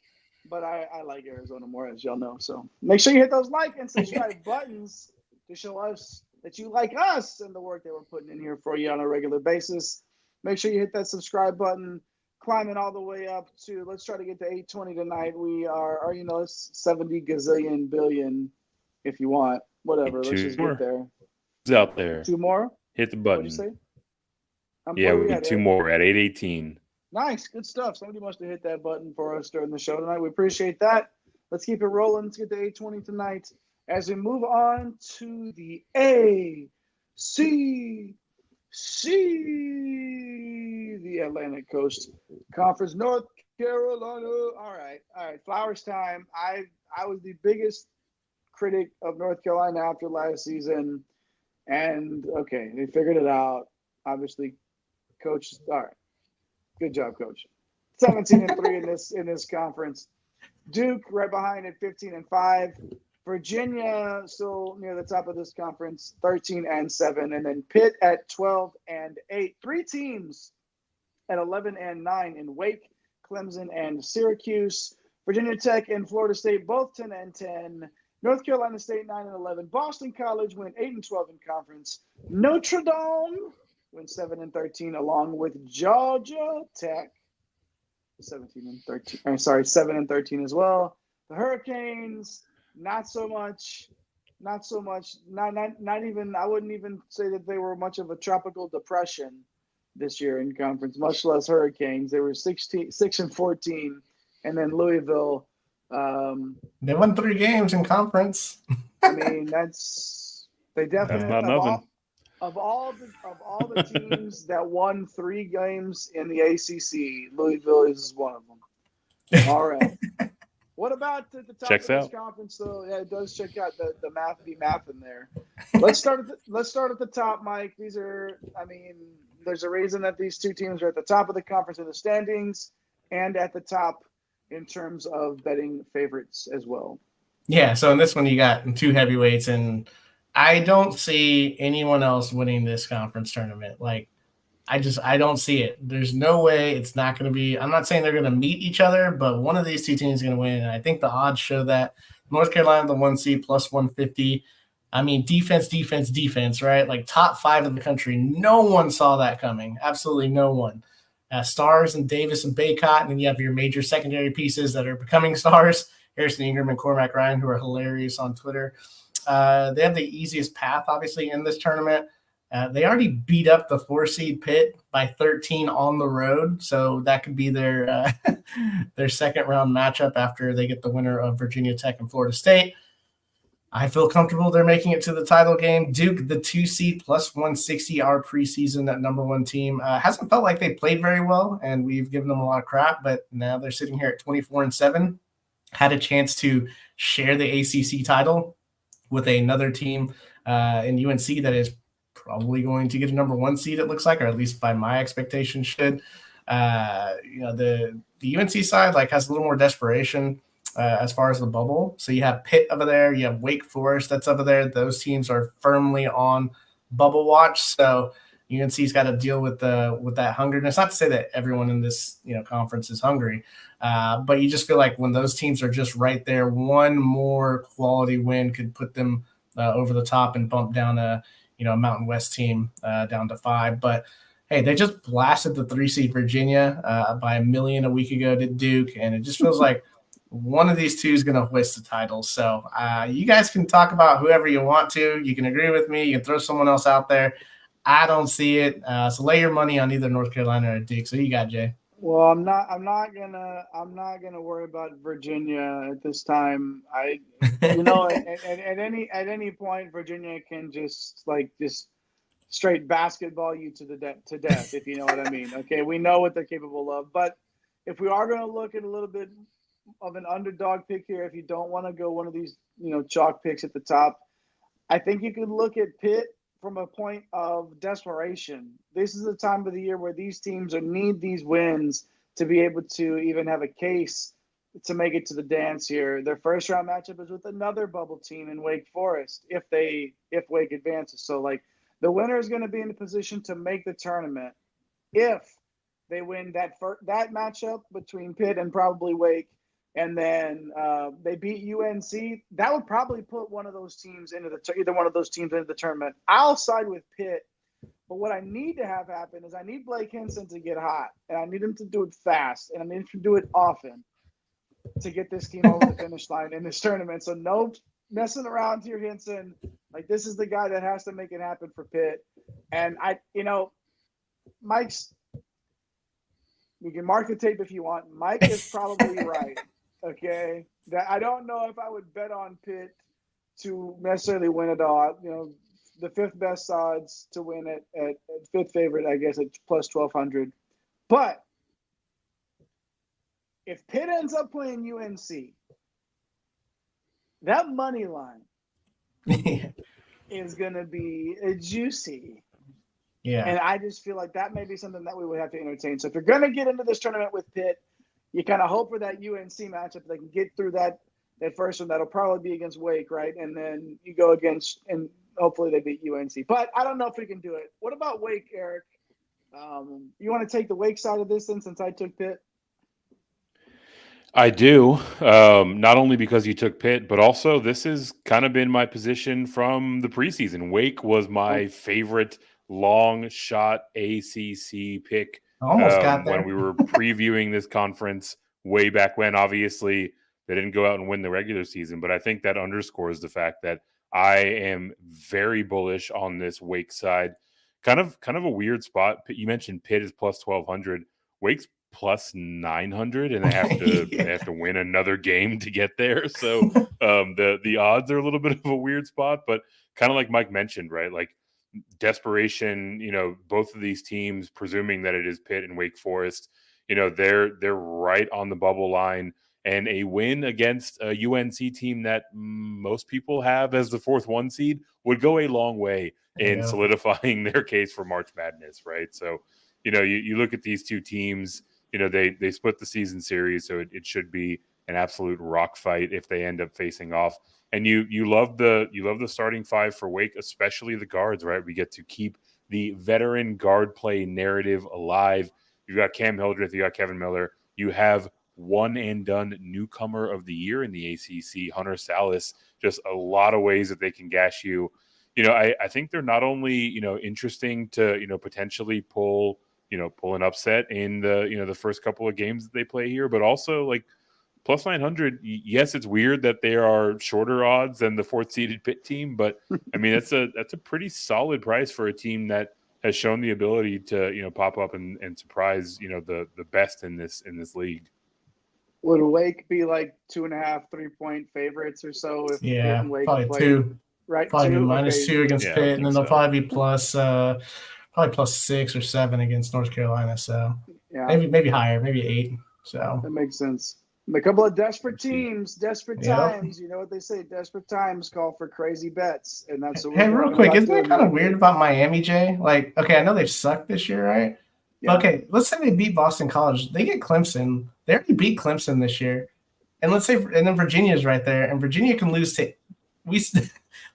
But I like Arizona more, as y'all know. So make sure you hit those like and subscribe buttons to show us that you like us and the work that we're putting in here for you on a regular basis. Make sure you hit that subscribe button. Climbing all the way up to, let's try to get to 820 tonight. We are 70 gazillion billion if you want. Whatever. Let's just get there. It's out there. 2 more? Hit the button. What'd you say? Yeah, we got 2 more at 818. Nice. Good stuff. Somebody must have hit that button for us during the show tonight. We appreciate that. Let's keep it rolling. Let's get to 820 tonight. As we move on to the ACC, the Atlantic Coast Conference, North Carolina. All right. Flowers time. I was the biggest critic of North Carolina after last season. And okay, they figured it out. Obviously, coach. All right. Good job, coach. 17-3 in this conference. Duke right behind at 15-5. Virginia still near the top of this conference, 13-7, and then Pitt at 12-8. 3 teams at 11-9 in Wake, Clemson, and Syracuse. Virginia Tech and Florida State both 10-10, North Carolina State 9-11. Boston College went 8-12 in conference. Notre Dame went 7-13, along with Georgia Tech 7-13 as well. The Hurricanes, not so much. Not even. I wouldn't even say that they were much of a tropical depression this year in conference, much less Hurricanes. They were 6-14, and then Louisville. They won 3 games in conference. I mean, they definitely That's not nothing. Of all the teams that won 3 games in the ACC, Louisville is one of them. All right. What about at the top Checks of this out. conference? So yeah, it does check out the math be math in there. Let's start at the top, Mike. There's a reason that these 2 teams are at the top of the conference in the standings and at the top in terms of betting favorites as well. Yeah, so in this one you got 2 heavyweights, and I don't see anyone else winning this conference tournament. Like, I don't see it. There's no way it's not going to be – I'm not saying they're going to meet each other, but one of these 2 teams is going to win, and I think the odds show that. North Carolina, the 1 seed, plus 150. I mean, defense, right? Like, top 5 in the country. No one saw that coming. Absolutely no one. Stars and Davis and Baycott, and then you have your major secondary pieces that are becoming stars, Harrison Ingram and Cormac Ryan, who are hilarious on Twitter. They have the easiest path, obviously, in this tournament. They already beat up the 4 seed Pitt by 13 on the road, so that could be their second round matchup after they get the winner of Virginia Tech and Florida State. I feel comfortable they're making it to the title game. Duke, the 2 seed, plus 160, our preseason, that number 1 team, hasn't felt like they played very well, and we've given them a lot of crap, but now they're sitting here at 24-7. Had a chance to share the ACC title with another team in UNC that is probably going to get a number 1 seed, it looks like, or at least by my expectations should. The UNC side has a little more desperation as far as the bubble. So you have Pitt over there, you have Wake Forest that's over there. Those teams are firmly on bubble watch. So UNC's got to deal with that hunger. And it's not to say that everyone in this conference is hungry, but you just feel like when those teams are just right there, one more quality win could put them over the top and bump down a Mountain West team down to 5. But hey, they just blasted the 3 seed Virginia by 1 million a week ago to Duke, and it just feels like one of these 2 is going to hoist the title. So you guys can talk about whoever you want to. You can agree with me. You can throw someone else out there. I don't see it. So lay your money on either North Carolina or Duke. So you got, Jay. Well, I'm not gonna worry about Virginia at this time. At any point, Virginia can just straight basketball you to death, if you know what I mean. Okay, we know what they're capable of, but if we are gonna look at a little bit of an underdog pick here, if you don't want to go one of these chalk picks at the top, I think you could look at Pitt from a point of desperation. This is the time of the year where these teams need these wins to be able to even have a case to make it to the dance here. Their first round matchup is with another bubble team in Wake Forest if Wake advances. So the winner is going to be in a position to make the tournament if they win that matchup between Pitt and probably Wake, and then they beat UNC. That would probably put one of those teams either one of those teams into the tournament. I'll side with Pitt, but what I need to have happen is I need Blake Hinson to get hot, and I need him to do it fast, and I need him to do it often to get this team over the finish line in this tournament. So no messing around here, Hinson. This is the guy that has to make it happen for Pitt. And Mike's. You can mark the tape if you want. Mike is probably right. Okay, that I don't know if I would bet on Pitt to necessarily win it all. The 5th best odds to win it at 5th favorite, I guess, at plus 1,200. But if Pitt ends up playing UNC, that money line is going to be juicy. Yeah, and I just feel like that may be something that we would have to entertain. So if you're going to get into this tournament with Pitt, you kind of hope for that UNC matchup. They can get through that first one. That'll probably be against Wake, right? And then you go against, and hopefully they beat UNC. But I don't know if we can do it. What about Wake, Eric? You want to take the Wake side of this since I took Pitt? I do. Not only because you took Pitt, but also this has kind of been my position from the preseason. Wake was my favorite long shot ACC pick Almost got there. when we were previewing this conference way back when. Obviously, they didn't go out and win the regular season, but I think that underscores the fact that I am very bullish on this Wake side. Kind of a weird spot. You mentioned Pitt is plus 1,200. Wake's plus 900, and they have to win another game to get there. So the odds are a little bit of a weird spot, but kind of like Mike mentioned, right? Like desperation, both of these teams, presuming that it is Pitt and Wake Forest, they're right on the bubble line, and a win against a UNC team that most people have as the 4th 1 seed would go a long way in solidifying their case for March Madness, right? So, you look at these two teams, they split the season series, so it should be an absolute rock fight if they end up facing off. And you love the starting 5 for Wake, especially the guards, right? We get to keep the veteran guard play narrative alive. You've got Cam Hildreth, you got Kevin Miller, you have one and done newcomer of the year in the ACC, Hunter Salas. Just a lot of ways that they can gash you. I think they're not only interesting to potentially pull an upset in the first couple of games that they play here, but also like plus 900. Yes, it's weird that they are shorter odds than the 4th seeded Pitt team, but I mean that's a pretty solid price for a team that has shown the ability to pop up and surprise the best in this league. Would Wake be like 2.5, 3-point favorites or so? If Pitt and Wake probably play, 2. Right, probably 2? -2 against Pitt, and then they'll so. probably be probably plus 6 or 7 against North Carolina. So maybe higher, maybe 8. So that makes sense. A couple of desperate teams, desperate times. You know what they say? Desperate times call for crazy bets, and that's what. Hey, real quick, isn't it kind of weird about Miami, Jay? Like, okay, I know they've sucked this year, right? Yeah. But okay, let's say they beat Boston College. They get Clemson. They already beat Clemson this year, and let's say, and then Virginia's right there, and Virginia can lose to.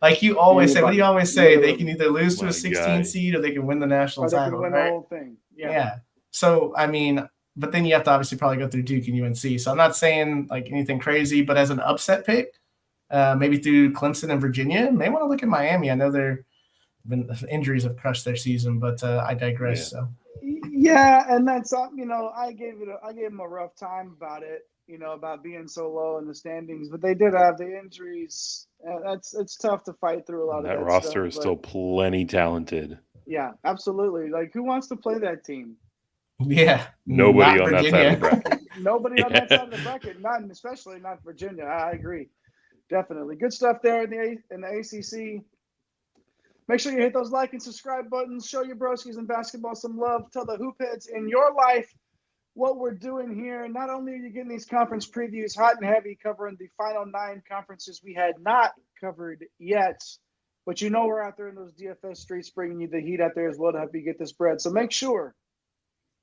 Like you always say, what do you always say? They can either lose to a 16 seed or they can win the national title, win right? The whole thing. Yeah. So, I mean, but then you have to obviously probably go through Duke and UNC. So I'm not saying like anything crazy, but as an upset pick, maybe through Clemson and Virginia, may want to look at Miami. I know injuries have crushed their season, but I digress. So. Yeah, and that's I gave them a rough time about it. About being so low in the standings, but they did have the injuries. It's tough to fight through a lot of that roster stuff, is still plenty talented. Yeah, absolutely. Like, who wants to play that team? Yeah, nobody on that side of the bracket. Nobody on that side of the bracket, especially not Virginia. I agree, definitely. Good stuff there in the ACC. Make sure you hit those like and subscribe buttons. Show your broskies in basketball some love. Tell the hoop heads in your life what we're doing here. Not only are you getting these conference previews hot and heavy, covering the final 9 conferences we had not covered yet, but we're out there in those DFS streets bringing you the heat out there as well to help you get this bread. So make sure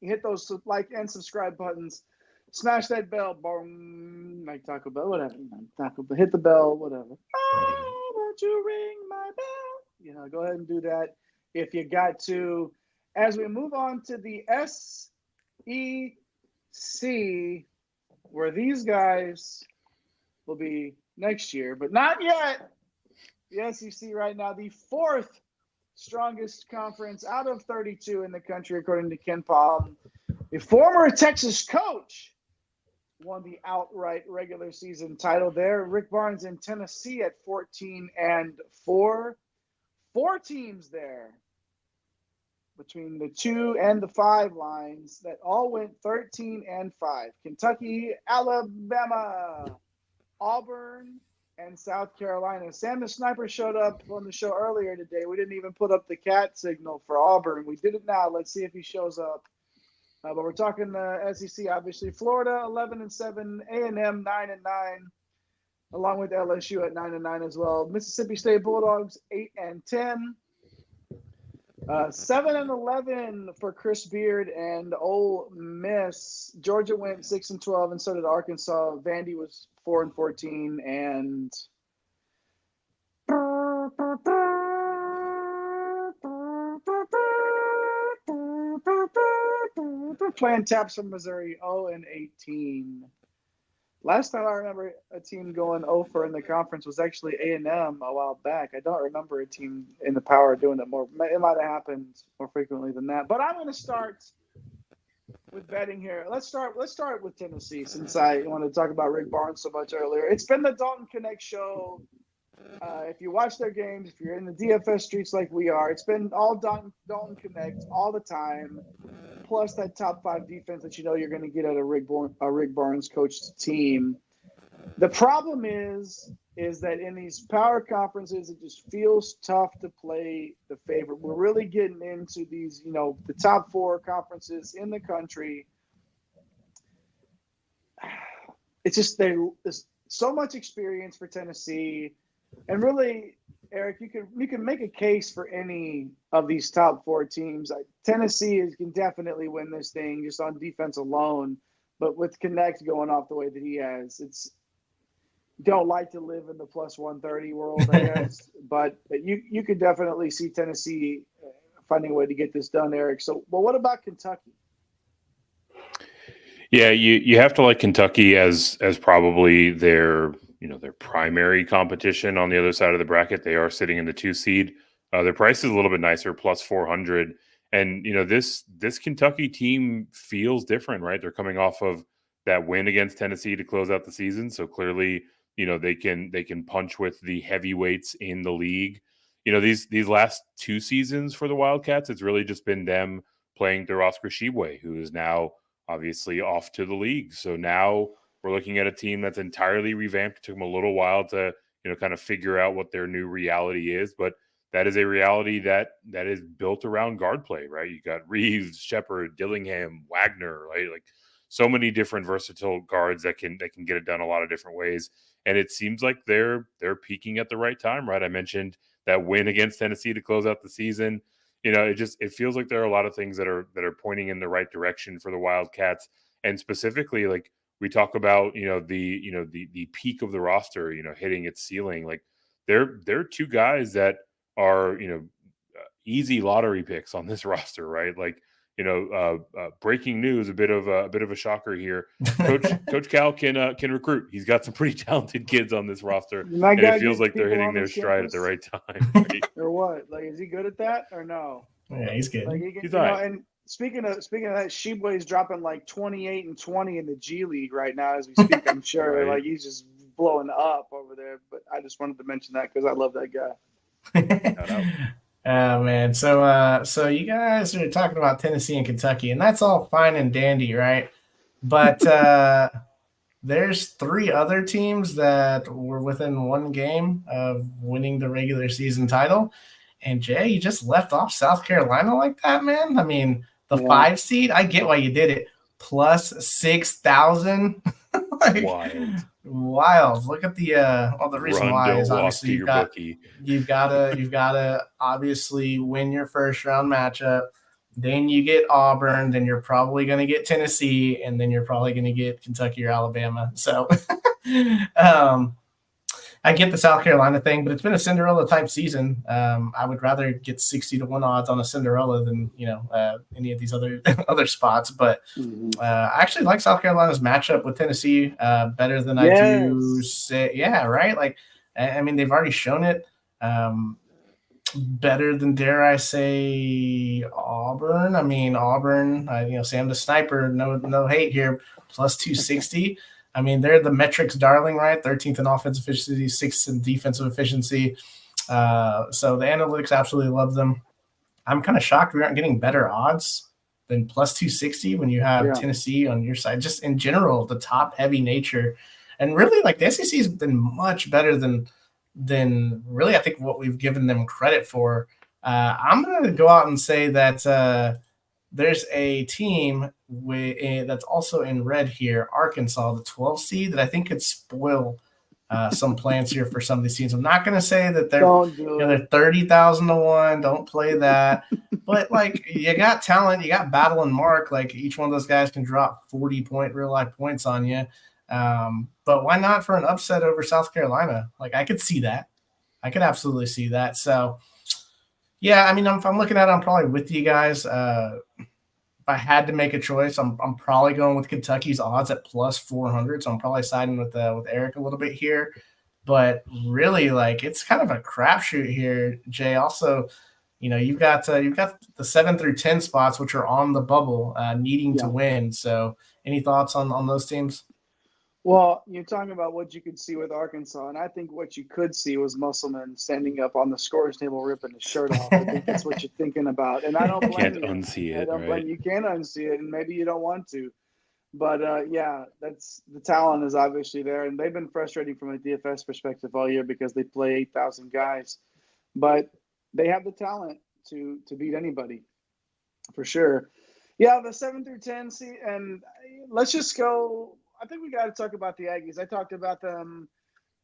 you hit those like and subscribe buttons. Smash that bell, boom, like Taco Bell, whatever. Taco Bell, hit the bell, whatever. Oh, won't you ring my bell? Go ahead and do that if you got to. As we move on to the SEC, where these guys will be next year, but not yet. The SEC right now, the 4th strongest conference out of 32 in the country, according to Ken Palm. The former Texas coach won the outright regular season title there. Rick Barnes in Tennessee at 14-4. 4 teams there between the 2 and the 5 lines that all went 13-5. Kentucky, Alabama, Auburn, and South Carolina. Sam the Sniper showed up on the show earlier today. We didn't even put up the cat signal for Auburn. We did it now. Let's see if he shows up. But we're talking the SEC, obviously. Florida, 11-7. A&M, 9-9. Along with LSU at 9-9 as well. Mississippi State Bulldogs, 8-10. 7-11 for Chris Beard and Ole Miss. Georgia went 6-12, and so did Arkansas. Vandy was 4-14, and playing taps from Missouri, 0-18. Last time I remember a team going 0 in the conference was actually A&M a while back. I don't remember a team in the power doing it more. It might have happened more frequently than that. But I'm going to start with betting here. Let's start with Tennessee, since I wanted to talk about Rick Barnes so much earlier. It's been the Dalton Connect show. If you watch their games, if you're in the DFS streets like we are, it's been all Dalton Connect all the time, plus that top 5 defense that you know you're going to get at a Rick Barnes coached team. The problem is that in these power conferences, it just feels tough to play the favorite. We're really getting into these, the top 4 conferences in the country. It's just there's so much experience for Tennessee. And really, Eric, you can make a case for any of these top 4 teams. Tennessee can definitely win this thing just on defense alone. But with Connect going off the way that he has, don't like to live in the plus 130 world, I guess. but you could definitely see Tennessee finding a way to get this done, Eric. So, well, what about Kentucky? Yeah, you have to like Kentucky as probably their primary competition on the other side of the bracket. They are sitting in the 2 seed. Their price is a little bit nicer, plus 400. And this Kentucky team feels different, right? They're coming off of that win against Tennessee to close out the season, so clearly, they can punch with the heavyweights in the league. These last 2 seasons for the Wildcats, it's really just been them playing through Oscar Tshiebwe, who is now obviously off to the league. So now we're looking at a team that's entirely revamped. It took them a little while to, kind of figure out what their new reality is, but that is a reality that is built around guard play, right? You got Reeves, Shepard, Dillingham, Wagner, right? Like so many different versatile guards that can get it done a lot of different ways. And it seems like they're peaking at the right time, right? I mentioned that win against Tennessee to close out the season. It feels like there are a lot of things that are pointing in the right direction for the Wildcats, and specifically, like we talk about, the peak of the roster, hitting its ceiling. Like they're 2 guys that are easy lottery picks on this roster, right? Like breaking news, a bit of a shocker here. Coach Cal can recruit. He's got some pretty talented kids on this roster, and it feels like they're hitting their stride at the right time. Right? Or what? Like, is he good at that or no? Yeah, he's good. Like, he's all right. And speaking of that, Tshiebwe is dropping like 28 and 20 in the G League right now as we speak. I'm sure, Right. Like he's just blowing up over there. But I just wanted to mention that because I love that guy. Oh man, so you guys are talking about Tennessee and Kentucky, and that's all fine and dandy, right? But there's 3 other teams that were within 1 game of winning the regular season title. And Jay, you just left off South Carolina like that, man. I mean, the 5 seed, I get why you did it. Plus 6,000. Like, wild. Look at the reason why is obviously you've gotta obviously win your first round matchup. Then you get Auburn, then you're probably going to get Tennessee, and then you're probably going to get Kentucky or Alabama. So I get the South Carolina thing, but it's been a Cinderella type season. I would rather get 60-1 odds on a Cinderella than any of these other spots. But I actually like South Carolina's matchup with Tennessee better than I do say. Yeah, right. Like I mean, they've already shown it better than, dare I say, Auburn. I mean, Auburn. Sam the Sniper. No hate here. Plus 260. I mean, they're the metrics darling, right? 13th in offensive efficiency, 6th in defensive efficiency. So the analytics absolutely love them. I'm kind of shocked we aren't getting better odds than plus 260 when you have Tennessee on your side. Just in general, the top-heavy nature. And really, like, the SEC has been much better than really I think what we've given them credit for. I'm going to go out and say that there's a team that's also in red here, Arkansas, the 12 seed, that I think could spoil some plans here for some of these teams. I'm not going to say that they're 30,000 to 1. Don't play that. But like, you got talent, you got Battle and Mark. Like, each one of those guys can drop 40-point real life points on you. But why not for an upset over South Carolina? Like, I could see that. I could absolutely see that. So, yeah, I mean, if I'm looking at it, I'm probably with you guys. But I had to make a choice, I'm probably going with Kentucky's odds at plus 400. So I'm probably siding with Eric a little bit here. But really, like, it's kind of a crapshoot here, Jay. Also, you've got the 7 through 10 spots, which are on the bubble, needing to win. So, any thoughts on those teams? Well, you're talking about what you could see with Arkansas, and I think what you could see was Musselman standing up on the scorer's table ripping his shirt off. I think that's what you're thinking about, and I don't blame you. Unsee it. I don't blame you. You can't unsee it, and maybe you don't want to. But, that's the talent is obviously there, and they've been frustrating from a DFS perspective all year because they play 8,000 guys. But they have the talent to beat anybody, for sure. Yeah, the 7 through 10, and let's just go – I think we got to talk about the Aggies. I talked about them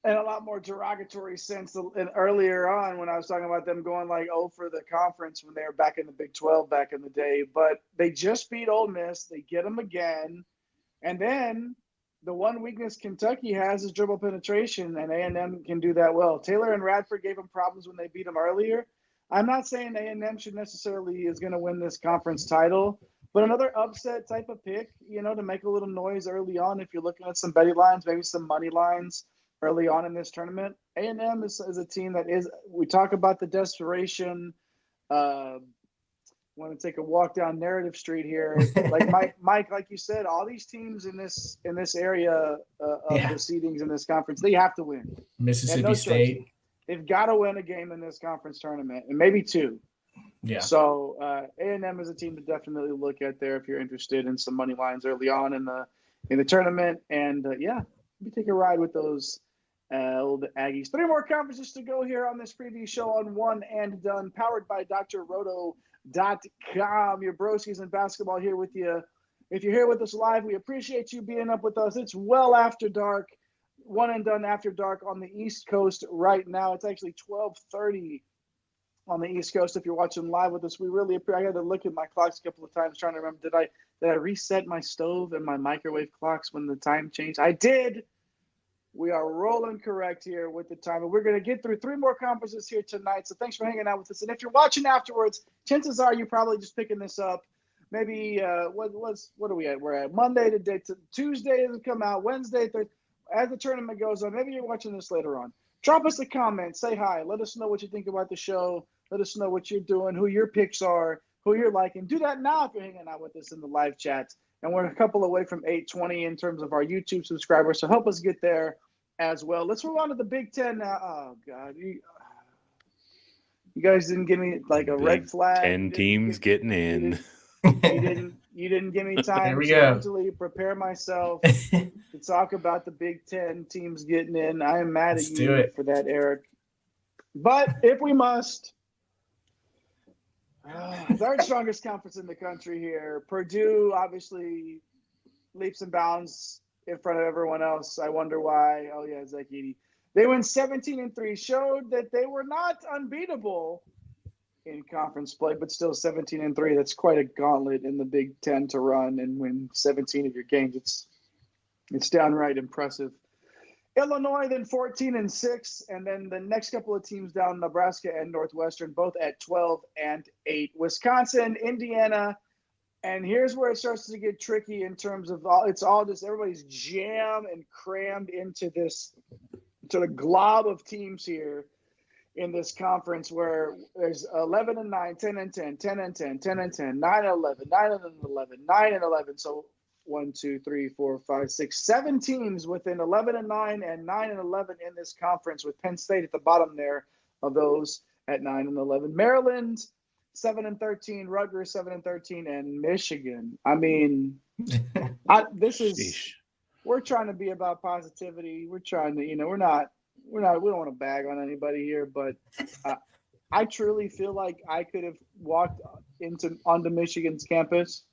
in a lot more derogatory sense earlier on when I was talking about them going like 0 for the conference when they were back in the Big 12 back in the day. But they just beat Ole Miss. They get them again. And then the one weakness Kentucky has is dribble penetration, and A&M can do that well. Taylor and Radford gave them problems when they beat them earlier. I'm not saying A&M should necessarily is going to win this conference title, but another upset type of pick, to make a little noise early on if you're looking at some betting lines, maybe some money lines early on in this tournament. A&M is a team that is – we talk about the desperation. Want to take a walk down Narrative Street here. Like Mike, like you said, all these teams in this area of the seedings in this conference, they have to win. Mississippi State. Choice. They've got to win a game in this conference tournament, and maybe 2. Yeah. So A&M is a team to definitely look at there if you're interested in some money lines early on in the tournament. And we take a ride with those old Aggies. 3 more conferences to go here on this preview show on One and Done, powered by DrRoto.com. Your broskies in basketball here with you. If you're here with us live, we appreciate you being up with us. It's well after dark. One and Done after dark on the East Coast right now. It's actually 12:30 on the East Coast. If you're watching live with us, we really appreciate. I had to look at my clocks a couple of times trying to remember. Did I reset my stove and my microwave clocks when the time changed? I did. We are rolling correct here with the time, and we're going to get through 3 more conferences here tonight. So thanks for hanging out with us. And if you're watching afterwards, chances are you're probably just picking this up. Maybe what are we at? We're at Monday today. Tuesday doesn't come out. Wednesday, Thursday. As the tournament goes on, maybe you're watching this later on. Drop us a comment. Say hi. Let us know what you think about the show. Let us know what you're doing, who your picks are, who you're liking. Do that now if you're hanging out with us in the live chats. And we're a couple away from 820 in terms of our YouTube subscribers. So help us get there as well. Let's move on to the Big Ten now. Oh, God. You guys didn't give me like a red flag. 10 teams getting in. You didn't give me time to mentally prepare myself to talk about the Big Ten teams getting in. I am mad at you for that, Eric. But if we must, third strongest conference in the country here. Purdue, obviously, leaps and bounds in front of everyone else. I wonder why. Oh, yeah, Zach Edey. They went 17-3, showed that they were not unbeatable in conference play, but still 17-3. That's quite a gauntlet in the Big Ten to run and win 17 of your games. It's downright impressive. Illinois then 14-6, and then the next couple of teams down, Nebraska and Northwestern, both at 12-8. Wisconsin, Indiana, and here's where it starts to get tricky in terms of it's all just everybody's jammed and crammed into this sort of glob of teams here in this conference where there's 11-9, 10-10, 10-10, 10-10, 9-11, 9-11, 9-11. So 1, 2, 3, 4, 5, 6, 7 teams within 11-9 and 9-11 in this conference, with Penn State at the bottom there of those at 9-11. Maryland 7-13, Rutgers 7-13, and Michigan. I mean, we're trying to be about positivity. We're trying to, we don't want to bag on anybody here, but I truly feel like I could have walked onto Michigan's campus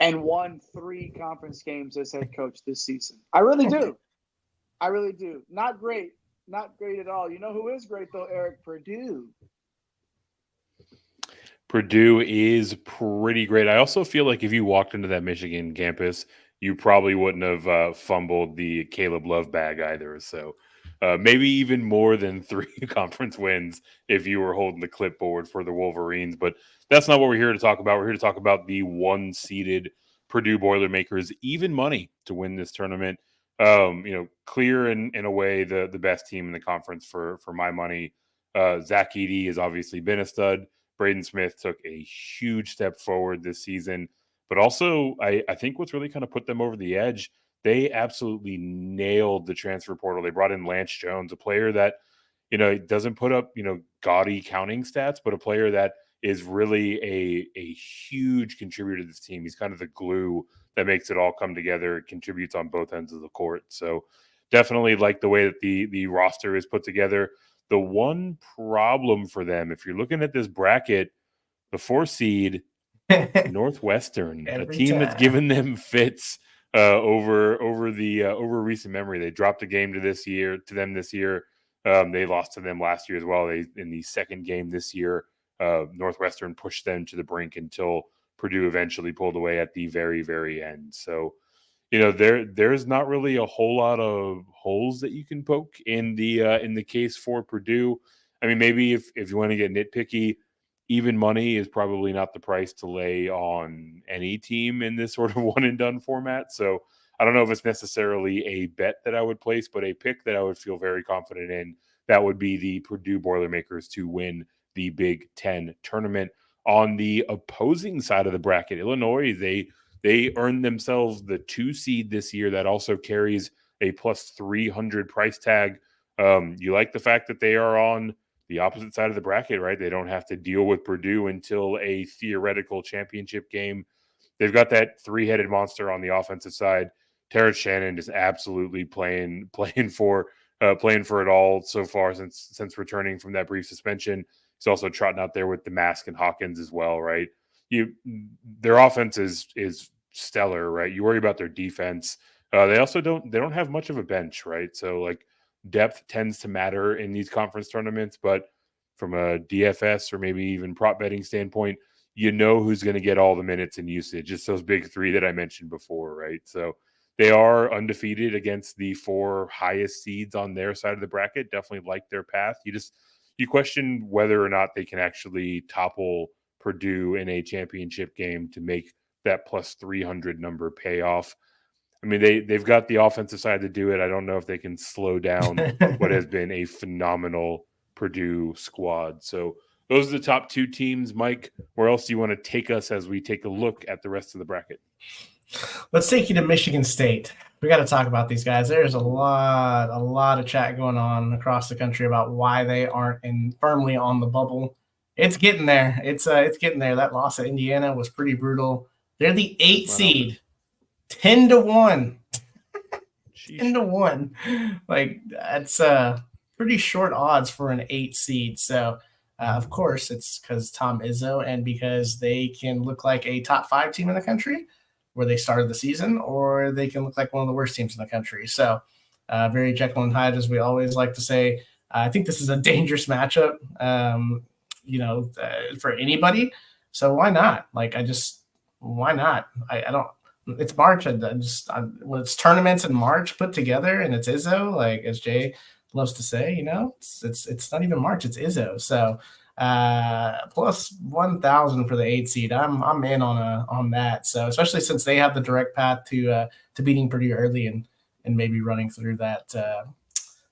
and won 3 conference games as head coach this season. I really do. I really do. Not great. Not great at all. You know who is great, though, Eric? Purdue. Purdue is pretty great. I also feel like if you walked into that Michigan campus, you probably wouldn't have fumbled the Caleb Love bag either. So maybe even more than 3 conference wins if you were holding the clipboard for the Wolverines. But that's not what we're here to talk about. We're here to talk about the 1-seeded Purdue Boilermakers, even money to win this tournament. Clear in a way the best team in the conference for my money. Zach Edey has obviously been a stud. Braden Smith took a huge step forward this season. But also, I think what's really kind of put them over the edge, they absolutely nailed the transfer portal. They brought in Lance Jones, a player that, doesn't put up, gaudy counting stats, but a player that is really a huge contributor to this team. He's kind of the glue that makes it all come together. It contributes on both ends of the court. So definitely like the way that the roster is put together. The one problem for them, if you're looking at this bracket, the 4 seed, Northwestern, a team that's given them fits over recent memory. They dropped a game to them this year. They lost to them last year as well. In the second game this year, Northwestern pushed them to the brink until Purdue eventually pulled away at the very, very end. So, there's not really a whole lot of holes that you can poke in the case for Purdue. I mean, maybe if you want to get nitpicky, even money is probably not the price to lay on any team in this sort of one and done format. So I don't know if it's necessarily a bet that I would place, but a pick that I would feel very confident in, that would be the Purdue Boilermakers to win the Big Ten tournament. On the opposing side of the bracket, Illinois, they earned themselves the 2 seed this year. That also carries a plus 300 price tag. You like the fact that they are on the opposite side of the bracket, right? They don't have to deal with Purdue until a theoretical championship game. They've got that 3-headed monster on the offensive side. Terrence Shannon is absolutely playing for it all so far since returning from that brief suspension. He's also trotting out there with Damask and Hawkins as well, right? Their offense is stellar, right? You worry about their defense. They also don't have much of a bench, right? So like depth tends to matter in these conference tournaments, but from a DFS or maybe even prop betting standpoint, who's going to get all the minutes and usage. It's those big 3 that I mentioned before, right? So they are undefeated against the 4 highest seeds on their side of the bracket. Definitely like their path. You question whether or not they can actually topple Purdue in a championship game to make that plus 300 number pay off. I mean, they've got the offensive side to do it. I don't know if they can slow down what has been a phenomenal Purdue squad. So those are the top 2 teams. Mike, where else do you want to take us as we take a look at the rest of the bracket? Let's take you to Michigan State. We got to talk about these guys. There's a lot of chat going on across the country about why they aren't firmly on the bubble. It's getting there. It's getting there. That loss at Indiana was pretty brutal. They're the 8 seed. 10-1. 10-1. Like, that's pretty short odds for an 8 seed. So, of course, it's because Tom Izzo and because they can look like a top 5 team in the country where they started the season, or they can look like one of the worst teams in the country. So, very Jekyll and Hyde, as we always like to say. I think this is a dangerous matchup, for anybody. So why not? Why not? I don't. It's March. When it's tournaments in March put together, and it's Izzo, like as Jay loves to say, it's not even March. It's Izzo. So plus 1,000 for the 8 seed. I'm in on that. So especially since they have the direct path to beating Purdue early and maybe running through that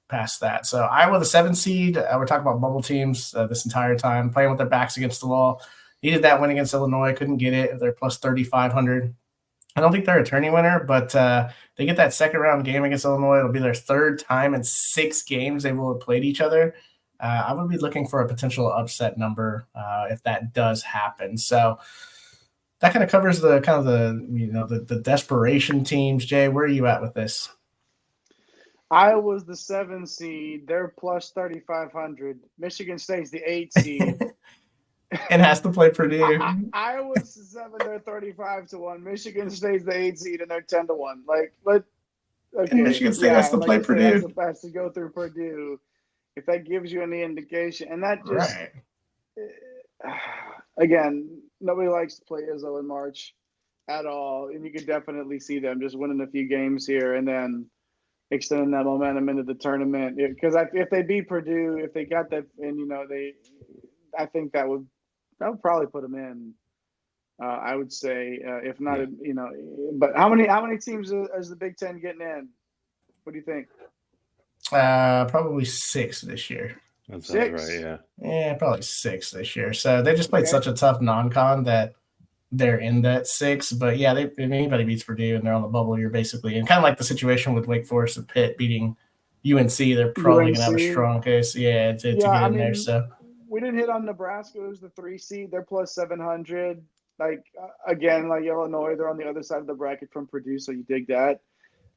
past that. So Iowa, the 7 seed. We're talking about bubble teams this entire time, playing with their backs against the wall. Needed that win against Illinois, couldn't get it. They're plus 3,500. I don't think they're a tourney winner, but they get that second round game against Illinois. It'll be their 3rd time in 6 games they will have played each other. I would be looking for a potential upset number if that does happen. So that kind of covers the desperation teams. Jay, where are you at with this? Iowa's the 7 seed. They're plus 3,500. Michigan State's the 8 seed. And has to play Purdue. Iowa's the 7, they're 35-1. Michigan State's the 8 seed, and they're 10-1. Okay, and Michigan State has to play Purdue. Has to go through Purdue. If that gives you any indication, and that just again, nobody likes to play Izzo in March at all, and you can definitely see them just winning a few games here, and then extending that momentum into the tournament. Because if they beat Purdue, if they got that, and I think that would probably put them in. I would say, if not, but how many teams is the Big Ten getting in? What do you think? Probably 6 this year. That sounds 6? right, yeah. Yeah, probably 6 this year. So they just played such a tough non-con that they're in that 6. But yeah, if anybody beats Purdue and they're on the bubble, you're basically in kind of like the situation with Wake Forest and Pitt beating UNC. They're probably going to have a strong case. Yeah, to get in there. So we didn't hit on Nebraska, who's the 3 seed. They're plus 700. Again, like Illinois, they're on the other side of the bracket from Purdue, so you dig that.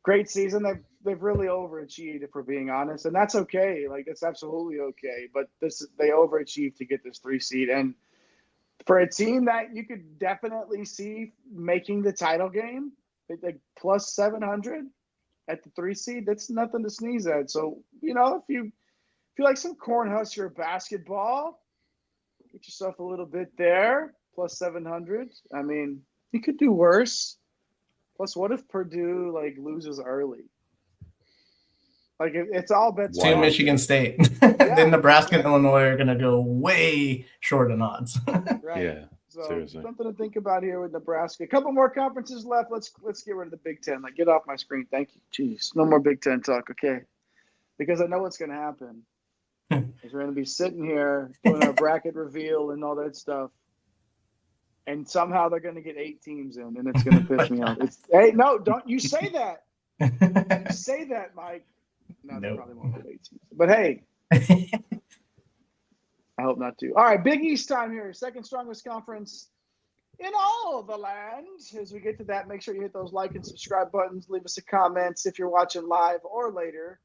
Great season. They've really overachieved, if we're being honest, and that's okay. Like, that's absolutely okay. But they overachieved to get this 3 seed, and for a team that you could definitely see making the title game, like plus 700 at the 3 seed, that's nothing to sneeze at. So if you like some Cornhusker basketball, get yourself a little bit there. Plus 700. I mean, you could do worse. Plus, what if Purdue loses early? It's all bets. To Michigan State. Then Nebraska and Illinois are going to go way short in odds. Right. Yeah. So seriously. Something to think about here with Nebraska. A couple more conferences left. Let's get rid of the Big Ten. Get off my screen. Thank you. Jeez, no more Big Ten talk. Okay, because I know what's going to happen. Is we're going to be sitting here doing our bracket reveal and all that stuff. And somehow they're going to get 8 teams in, and it's going to piss me off. Hey, no, don't you say that. You say that, Mike. No, they probably won't get 8 teams. But, hey, I hope not to. All right, Big East time here. Second strongest conference in all of the land. As we get to that, make sure you hit those like and subscribe buttons. Leave us a comment if you're watching live or later.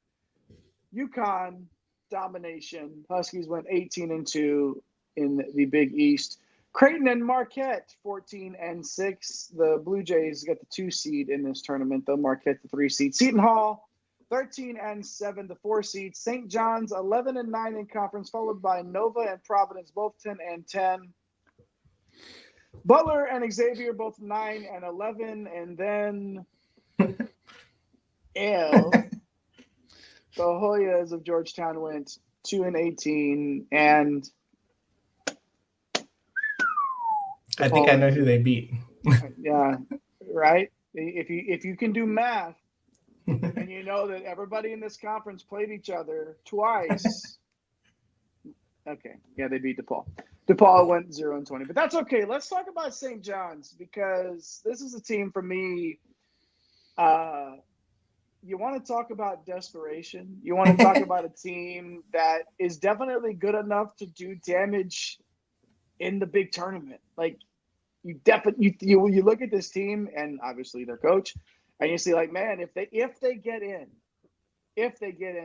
UConn domination. Huskies went 18-2 in the Big East. Creighton and Marquette, 14-6. The Blue Jays got the 2 seed in this tournament, though Marquette the 3 seed. Seton Hall, 13-7, the 4 seed. St. John's, 11-9 in conference, followed by Nova and Providence, both 10-10. Butler and Xavier, both 9-11, and then the Hoyas of Georgetown went 2-18, and I think I know who they beat. Yeah, right. If you can do math, and you know that everybody in this conference played each other twice. Okay, yeah, they beat DePaul. DePaul went 0-20, but that's okay. Let's talk about St. John's, because this is a team for me. You want to talk about desperation. You want to talk about a team that is definitely good enough to do damage in the big tournament. You look at this team and obviously their coach, and you see man, if they get in,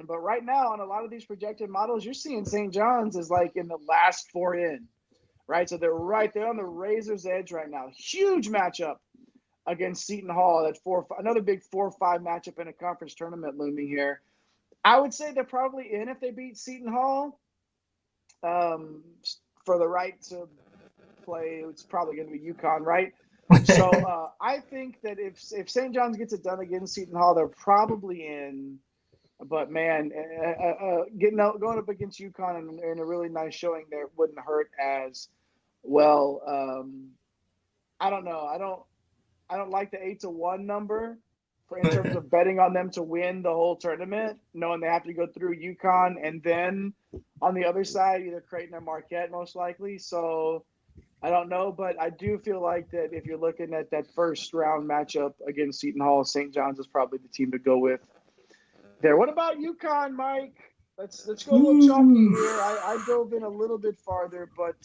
but right now on a lot of these projected models, you're seeing St. John's is in the last 4 in, right? So they're right there on the razor's edge right now. Huge matchup against Seton Hall. Another big 4-5 matchup in a conference tournament looming here. I would say they're probably in if they beat Seton Hall. For the right to play, it's probably going to be UConn, right? So I think that if St. John's gets it done against Seton Hall, they're probably in. But man, going up against UConn in a really nice showing there wouldn't hurt as well. I don't know. I don't like the 8-1 number in terms of betting on them to win the whole tournament, knowing they have to go through UConn and then on the other side either Creighton or Marquette most likely. So I don't know, but I do feel like that if you're looking at that first round matchup against Seton Hall, St. John's is probably the team to go with there. What about UConn, Mike? Let's go a little chalky here. I dove in a little bit farther, but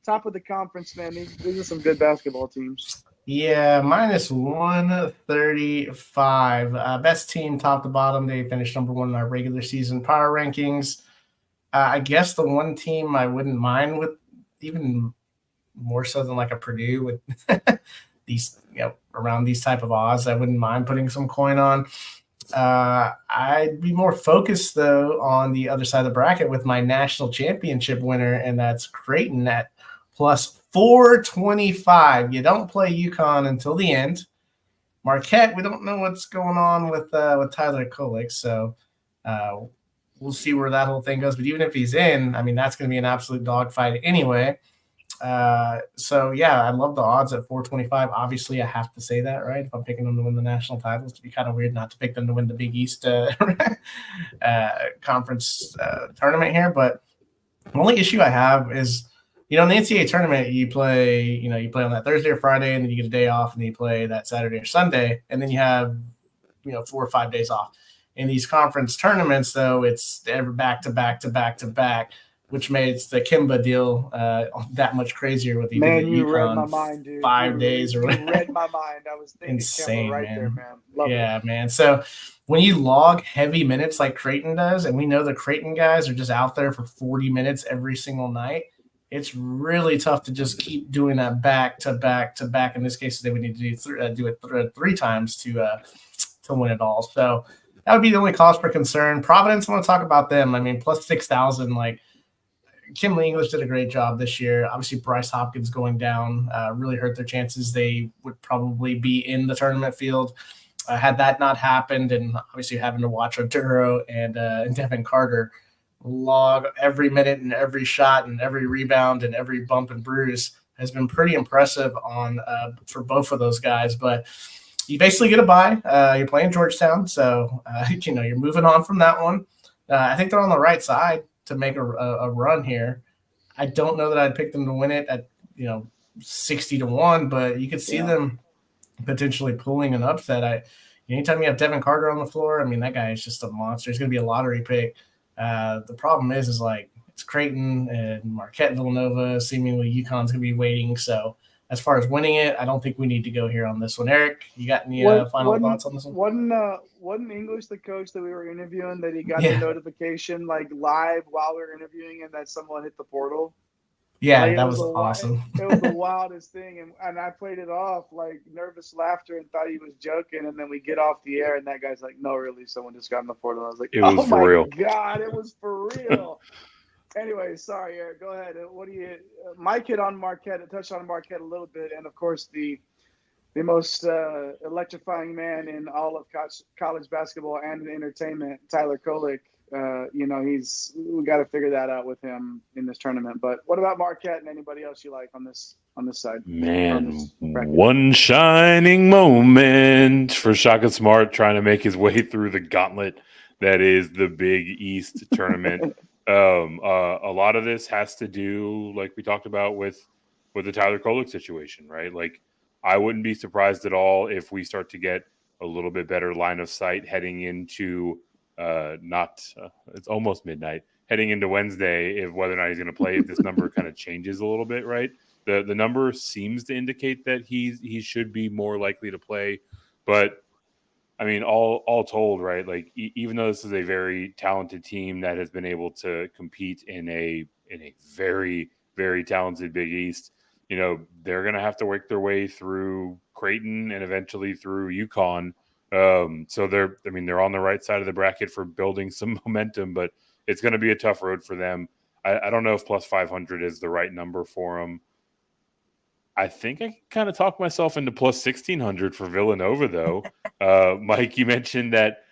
top of the conference, man, these are some good basketball teams. Yeah, minus 135. Best team top to bottom. They finished number 1 in our regular season power rankings. I guess the one team I wouldn't mind with, even more so than a Purdue with these, around these type of odds, I wouldn't mind putting some coin on. I'd be more focused though on the other side of the bracket with my national championship winner, and that's Creighton at plus 425. You don't play UConn until the end. Marquette, we don't know what's going on with Tyler Kolek, so we'll see where that whole thing goes. But even if he's in, I mean, that's going to be an absolute dogfight anyway. So yeah, I love the odds at 425. Obviously, I have to say that, right? If I'm picking them to win the national titles, it'd be kind of weird not to pick them to win the Big East Conference Tournament here. But the only issue I have is, in the NCAA tournament, you play on that Thursday or Friday, and then you get a day off, and then you play that Saturday or Sunday, and then you have 4 or 5 days off. In these conference tournaments, though, it's back to back to back to back, which makes the Kimba deal that much crazier with you read my mind, dude. 5 days or whatever. You read my mind. I was thinking insane, Kimba right man. there, man. Love it. Man. So when you log heavy minutes like Creighton does, and we know the Creighton guys are just out there for 40 minutes every single night, it's really tough to just keep doing that back to back to back. In this case, they would need to do it 3 times to win it all. So that would be the only cause for concern. Providence, I want to talk about them. I mean, plus 6,000. Like, Kim Lee English did a great job this year. Obviously, Bryce Hopkins going down really hurt their chances. They would probably be in the tournament field had that not happened. And obviously, having to watch Oduro and Devin Carter log every minute and every shot and every rebound and every bump and bruise has been pretty impressive for both of those guys. But you basically get a bye. You're playing Georgetown, so you're moving on from that one. I think they're on the right side to make a run here. I don't know that I'd pick them to win it at 60-1, but you could see them potentially pulling an upset. Anytime you have Devin Carter on the floor, I mean, that guy is just a monster. He's going to be a lottery pick. The problem is like it's Creighton and Marquette, Villanova. Seemingly UConn's going to be waiting. So as far as winning it, I don't think we need to go here on this one. Eric, you got any final thoughts on this one? Wasn't English the coach that we were interviewing that he got the notification like live while we were interviewing him that someone hit the portal? Yeah, that was awesome. It was the wildest thing. And I played it off like nervous laughter and thought he was joking. And then we get off the air and that guy's like, no, really, someone just got in the portal. I was like, oh my God, it was for real. Anyway, sorry, Eric, go ahead. What do you Mike hit on Marquette, touched on Marquette a little bit, and of course the most electrifying man in all of college basketball and entertainment, Tyler Kolek. We got to figure that out with him in this tournament. But what about Marquette and anybody else you like on this side? Man, one shining moment for Shaka Smart trying to make his way through the gauntlet that is the Big East Tournament. A lot of this has to do, like we talked about, with the Tyler Kolek situation, right? Like, I wouldn't be surprised at all if we start to get a little bit better line of sight heading into it's almost midnight, heading into Wednesday, if whether or not he's going to play, if this number kind of changes a little bit, right? The number seems to indicate that he should be more likely to play, but I mean, all told, right? Like, even though this is a very talented team that has been able to compete in a very, very talented Big East, they're going to have to work their way through Creighton and eventually through UConn. So they're on the right side of the bracket for building some momentum, but it's going to be a tough road for them. I don't know if plus 500 is the right number for them. I think I kind of talked myself into plus 1,600 for Villanova, though. Mike, you mentioned that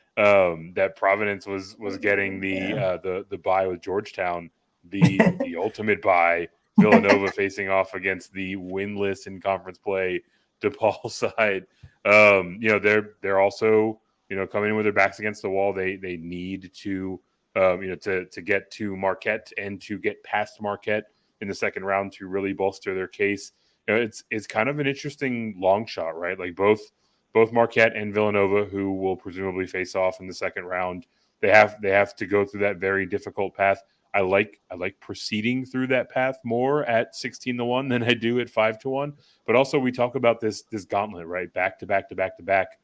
Providence was getting the bye with Georgetown, the ultimate bye. Villanova facing off against the winless in conference play DePaul side. They're also coming in with their backs against the wall. They need to get to Marquette and to get past Marquette in the second round to really bolster their case. It's kind of an interesting long shot, right? Like both Marquette and Villanova, who will presumably face off in the second round, they have to go through that very difficult path. I like proceeding through that path more at 16-1 than I do at 5-1. But also we talk about this gauntlet, right? Back to back to back to back.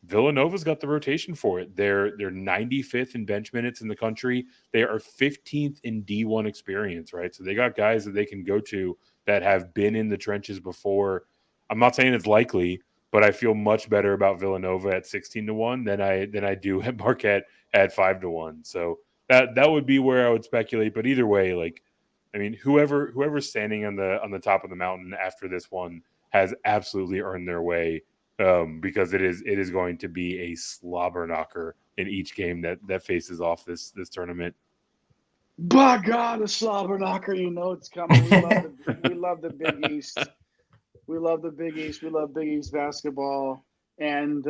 Villanova's got the rotation for it. They're 95th in bench minutes in the country. They are 15th in D1 experience, right? So they got guys that they can go to that have been in the trenches before. I'm not saying it's likely, but I feel much better about Villanova at 16-1 than I do at Marquette at 5-1. So that would be where I would speculate. But either way, like, I mean, whoever's standing on the top of the mountain after this one has absolutely earned their way because it is going to be a slobber knocker in each game that faces off this tournament. By God, a slobber knocker! You know it's coming. We love the Big East. We love the Big East. We love Big East basketball. And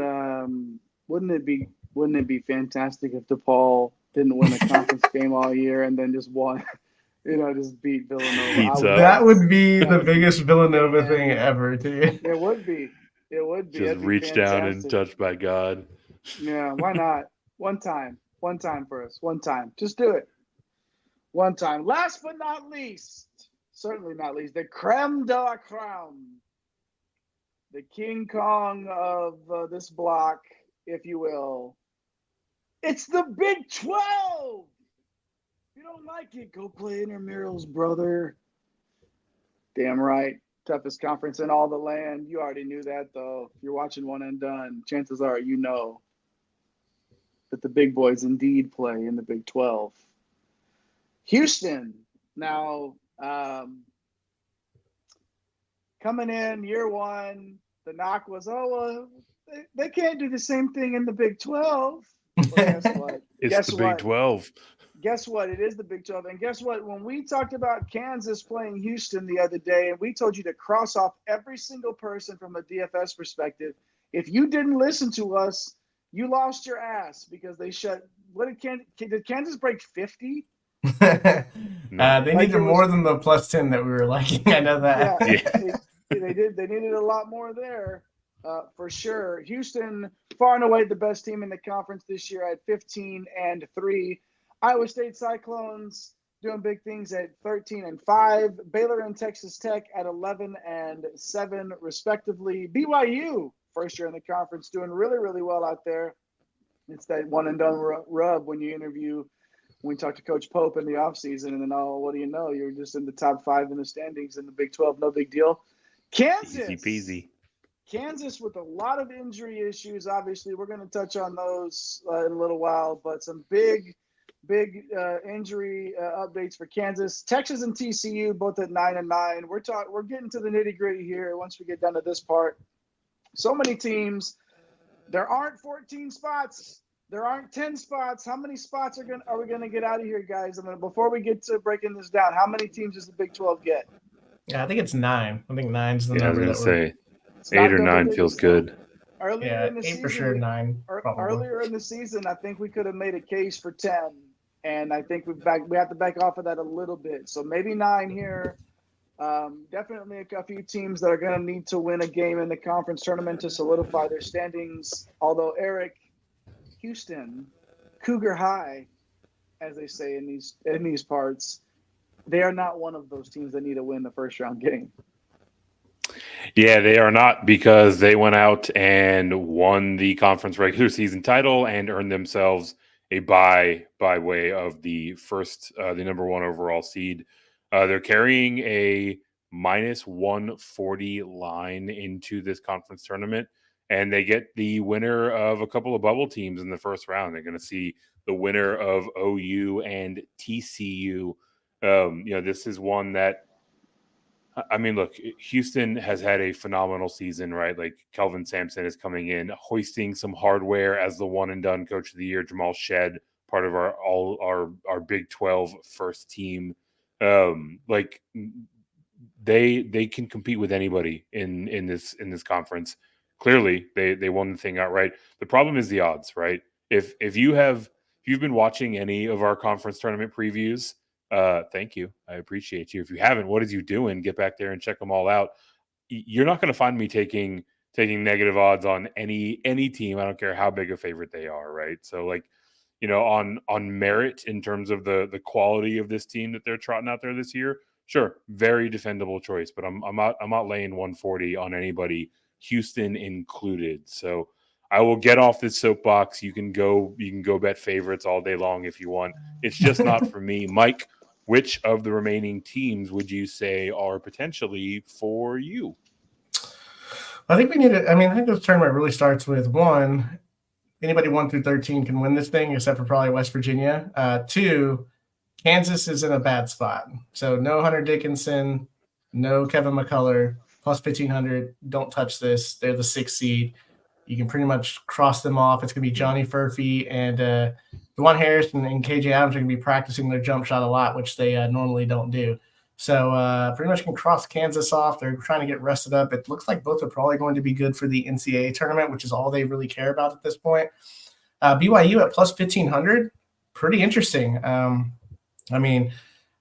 wouldn't it be fantastic if DePaul didn't win a conference game all year and then just won? Just beat Villanova. That would be the biggest Villanova thing ever, dude. It would be. It would be. Just reach down and touched by God. Yeah, why not? One time for us. One time. Just do it. One time. Last but not least, certainly not least, the creme de la creme. The King Kong of this block, if you will. It's the Big 12. If you don't like it, go play intramurals, brother. Damn right. Toughest conference in all the land. You already knew that, though. If you're watching One and Done, chances are you know that the big boys indeed play in the Big 12. Houston, now coming in year one, the knock was, they can't do the same thing in the Big 12. Well, guess what? It's the Big 12. Guess what? It is the Big 12. And guess what? When we talked about Kansas playing Houston the other day, and we told you to cross off every single person from a DFS perspective, if you didn't listen to us, you lost your ass because they shut. Did Kansas break 50? They needed more than the plus 10 that we were liking. I know that. Yeah. They did. They needed a lot more there, for sure. Houston, far and away the best team in the conference this year at 15-3. Iowa State Cyclones doing big things at 13-5. Baylor and Texas Tech at 11-7, respectively. BYU, first year in the conference, doing really, really well out there. It's that one and done rub when we talk to Coach Pope in the offseason, and then, what do you know? You're just in the top 5 in the standings in the Big 12. No big deal. Kansas. Easy peasy. Kansas with a lot of injury issues. Obviously, we're going to touch on those in a little while, but some big injury updates for Kansas. Texas and TCU both at 9-9. We're getting to the nitty-gritty here once we get down to this part. So many teams. There aren't 14 spots. There aren't 10 spots. How many spots are we going to get out of here, guys? Before we get to breaking this down, how many teams does the Big 12 get? Yeah, I think it's 9. I think 9's the number. I was going to say 8 or 9 feels good. Earlier in the 8 season, for sure, 9. Probably. Earlier in the season, I think we could have made a case for 10, and I think we have to back off of that a little bit. So maybe 9 here. Definitely a few teams that are going to need to win a game in the conference tournament to solidify their standings. Although, Eric, Houston, Cougar High, as they say in these parts, they are not one of those teams that need to win the first round game. Yeah, they are not, because they went out and won the conference regular season title and earned themselves a bye by way of the number 1 overall seed. They're carrying a -140 line into this conference tournament, and they get the winner of a couple of bubble teams in the first round. They're going to see the winner of OU and TCU. This is one that, look, Houston has had a phenomenal season, right? Like, Kelvin Sampson is coming in, hoisting some hardware as the one and done coach of the year. Jamal Shedd, part of our Big 12 first team. They can compete with anybody in this conference. Clearly, they won the thing outright. The problem is the odds, right? If you've been watching any of our conference tournament previews, thank you. I appreciate you. If you haven't, what is you doing? Get back there and check them all out. You're not going to find me taking negative odds on any team. I don't care how big a favorite they are, right? So, on merit in terms of the quality of this team that they're trotting out there this year, sure, very defendable choice. But I'm not laying 140 on anybody, Houston included. So I will get off this soapbox. You can go bet favorites all day long if you want. It's just not for me. Mike, which of the remaining teams would you say are potentially for you? I think we need to. I think this tournament really starts with 1. Anybody 1 through 13 can win this thing, except for probably West Virginia. 2, Kansas is in a bad spot. So no Hunter Dickinson, no Kevin McCullough. plus 1,500. Don't touch this. They're the 6th seed. You can pretty much cross them off. It's going to be Johnny Furphy and DeJuan Harris and KJ Adams are going to be practicing their jump shot a lot, which they normally don't do. So pretty much can cross Kansas off. They're trying to get rested up. It looks like both are probably going to be good for the NCAA tournament, which is all they really care about at this point. BYU at plus 1,500, pretty interesting. I mean,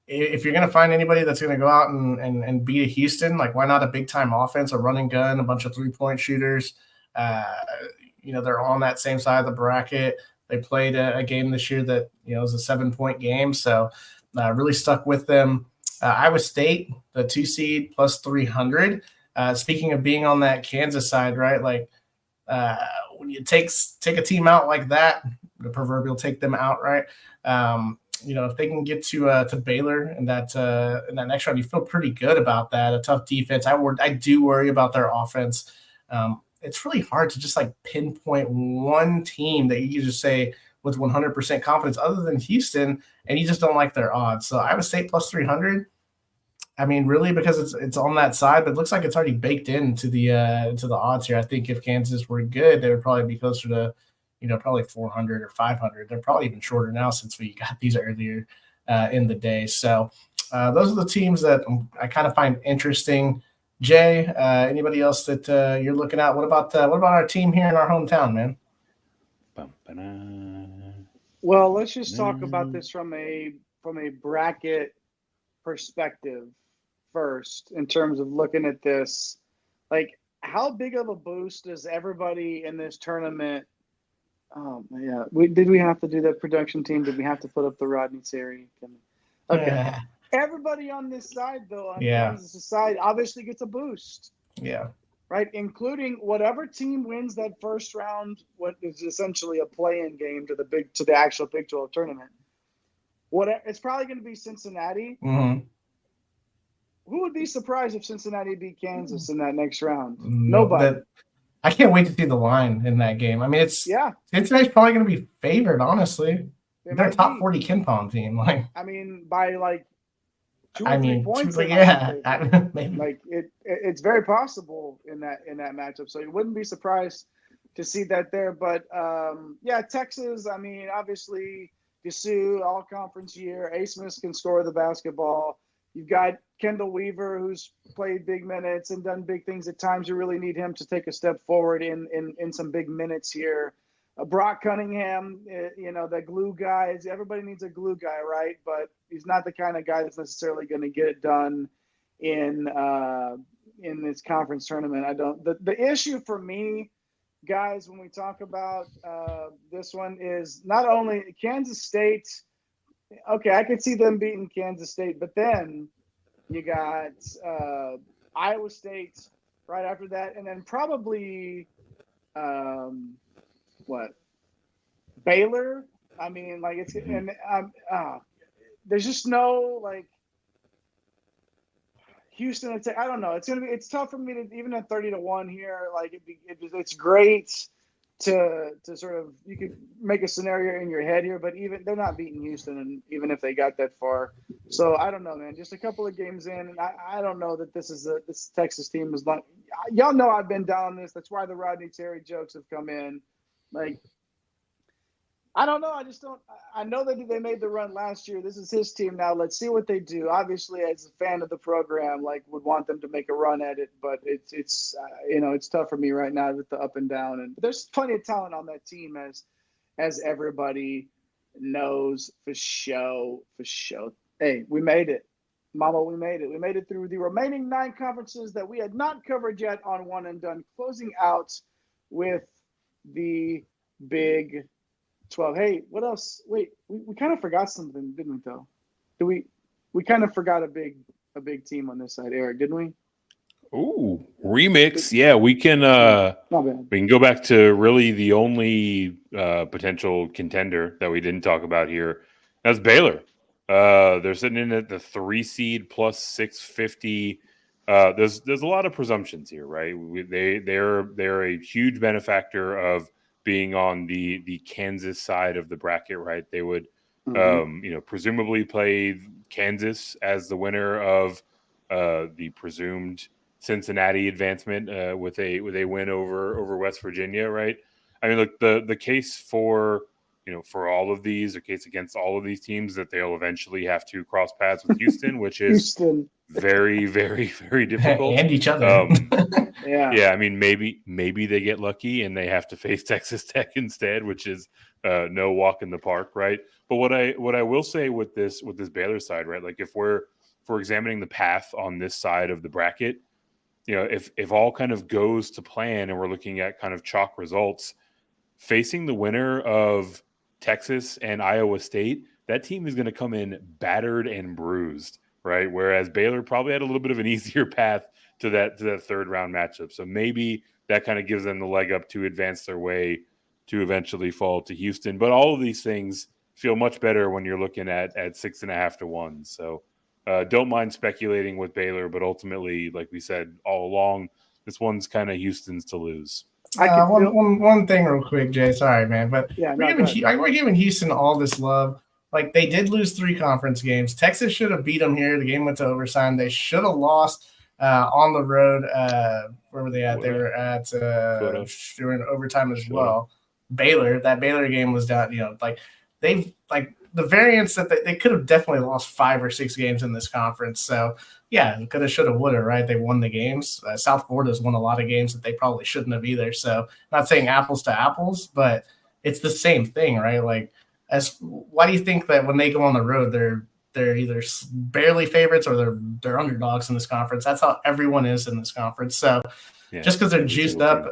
if you're going to find anybody that's going to go out and beat a Houston, like why not a big-time offense, a running gun, a bunch of three-point shooters? They're on that same side of the bracket. They played a game this year that, was a 7-point game. So really stuck with them. Iowa State, the 2 seed, plus 300. Speaking of being on that Kansas side, right? Like when you take a team out like that, the proverbial take them out, right? If they can get to Baylor in that next round, you feel pretty good about that. A tough defense. I do worry about their offense. It's really hard to just like pinpoint one team that you can just say with 100% confidence other than Houston, and you just don't like their odds. So Iowa State plus 300. I mean, really, because it's on that side, but it looks like it's already baked into the odds here. I think if Kansas were good, they would probably be closer to, probably 400 or 500. They're probably even shorter now since we got these earlier in the day. So those are the teams that I kind of find interesting. Jay, anybody else that you're looking at? What about our team here in our hometown, man? Well, let's just talk about this from a bracket perspective first, in terms of looking at this. Like, how big of a boost does everybody in this tournament? Oh yeah, did we have to do that production team? Did we have to put up the Rodney Seri? Okay. Yeah. Everybody on this side, though, on Kansas' side, obviously gets a boost. Yeah. Right, including whatever team wins that first round, what is essentially a play-in game to the actual Big 12 tournament. It's probably going to be Cincinnati. Mm-hmm. Who would be surprised if Cincinnati beat Kansas in that next round? Nobody. I can't wait to see the line in that game. I mean, Cincinnati's probably going to be favored, honestly. They're a top 40 KenPom team. Like, I mean, by like 2 or 3 points. Maybe. Like it's very possible in that matchup. So you wouldn't be surprised to see that there. But Texas. I mean, obviously, Sioux all conference year. A. Smith can score the basketball. You've got Kendall Weaver, who's played big minutes and done big things at times. You really need him to take a step forward in some big minutes here. Brock Cunningham, the glue guy. Everybody needs a glue guy, right? But he's not the kind of guy that's necessarily going to get it done in this conference tournament. The issue for me, guys, when we talk about this one is not only Kansas State. Okay, I could see them beating Kansas State, but then you got Iowa State right after that, and then probably Baylor. I mean, like it's and there's just no like Houston. I don't know. It's tough for me to even at 30-1 here. Like it's great to sort of, you could make a scenario in your head here, but even they're not beating Houston, and even if they got that far. So I don't know, man. Just a couple of games in, and I don't know that this Texas team is not. Y'all know I've been down this. That's why the Rodney Terry jokes have come in. Like, I don't know. I just don't. I know that they made the run last year. This is his team now. Let's see what they do. Obviously, as a fan of the program, like, would want them to make a run at it, but it's tough for me right now with the up and down. And there's plenty of talent on that team, as everybody knows for show. Hey, we made it, Mama. We made it. We made it through the remaining 9 conferences that we had not covered yet on One and Done, closing out with the Big 12. Hey, what else? Wait, we kind of forgot something, didn't we? Though, we kind of forgot a big team on this side, Eric, didn't we? Ooh, remix. Yeah, we can. We can go back to really the only potential contender that we didn't talk about here. That's Baylor. They're sitting in at the 3 seed plus 650. There's a lot of presumptions here, right? They're a huge benefactor of being on the Kansas side of the bracket, right? They would, presumably play Kansas as the winner of the presumed Cincinnati advancement with a win over West Virginia, right? I mean, look, the case for for all of these, or case against all of these teams, that they'll eventually have to cross paths with Houston, which is very, very, very difficult. And each other. Yeah. I mean, maybe they get lucky and they have to face Texas Tech instead, which is no walk in the park, right? But what I will say with this Baylor side, right? Like if we're examining the path on this side of the bracket, if all kind of goes to plan and we're looking at kind of chalk results, facing the winner of Texas and Iowa State, that team is going to come in battered and bruised, right? Whereas Baylor probably had a little bit of an easier path to that third round matchup. So maybe that kind of gives them the leg up to advance their way to eventually fall to Houston. But all of these things feel much better when you're looking at 6.5 to 1. So don't mind speculating with Baylor, but ultimately, like we said all along, this one's kind of Houston's to lose. One thing real quick, Jay. Sorry, man, but we're giving Houston all this love. Like, they did lose 3 conference games. Texas should have beat them here. The game went to overtime. They should have lost on the road. Where were they at? They were at during overtime as well. That Baylor game was down. The variance that they could have definitely lost 5 or 6 games in this conference. So, yeah, could have, should have, would have, right? They won the games. South Florida's won a lot of games that they probably shouldn't have either. So, not saying apples to apples, but it's the same thing, right? Like, why do you think that when they go on the road, they're either barely favorites or they're underdogs in this conference? That's how everyone is in this conference. So, just because they're juiced up,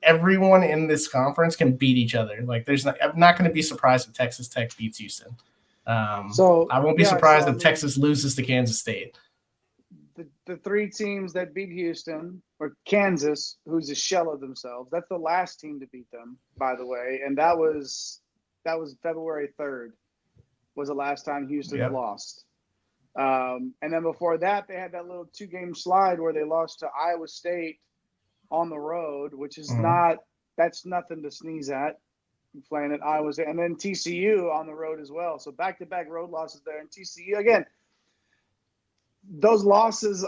everyone in this conference can beat each other. Like, I'm not going to be surprised if Texas Tech beats Houston. So I won't be surprised if Texas loses to Kansas State. The 3 teams that beat Houston, or Kansas, who's a shell of themselves. That's the last team to beat them, by the way, and that was February 3rd. Was the last time Houston lost. And then before that, they had that little 2-game slide where they lost to Iowa State on the road, which is that's nothing to sneeze at. Playing at Iowa State, and then TCU on the road as well. So back-to-back road losses there. And TCU, again, those losses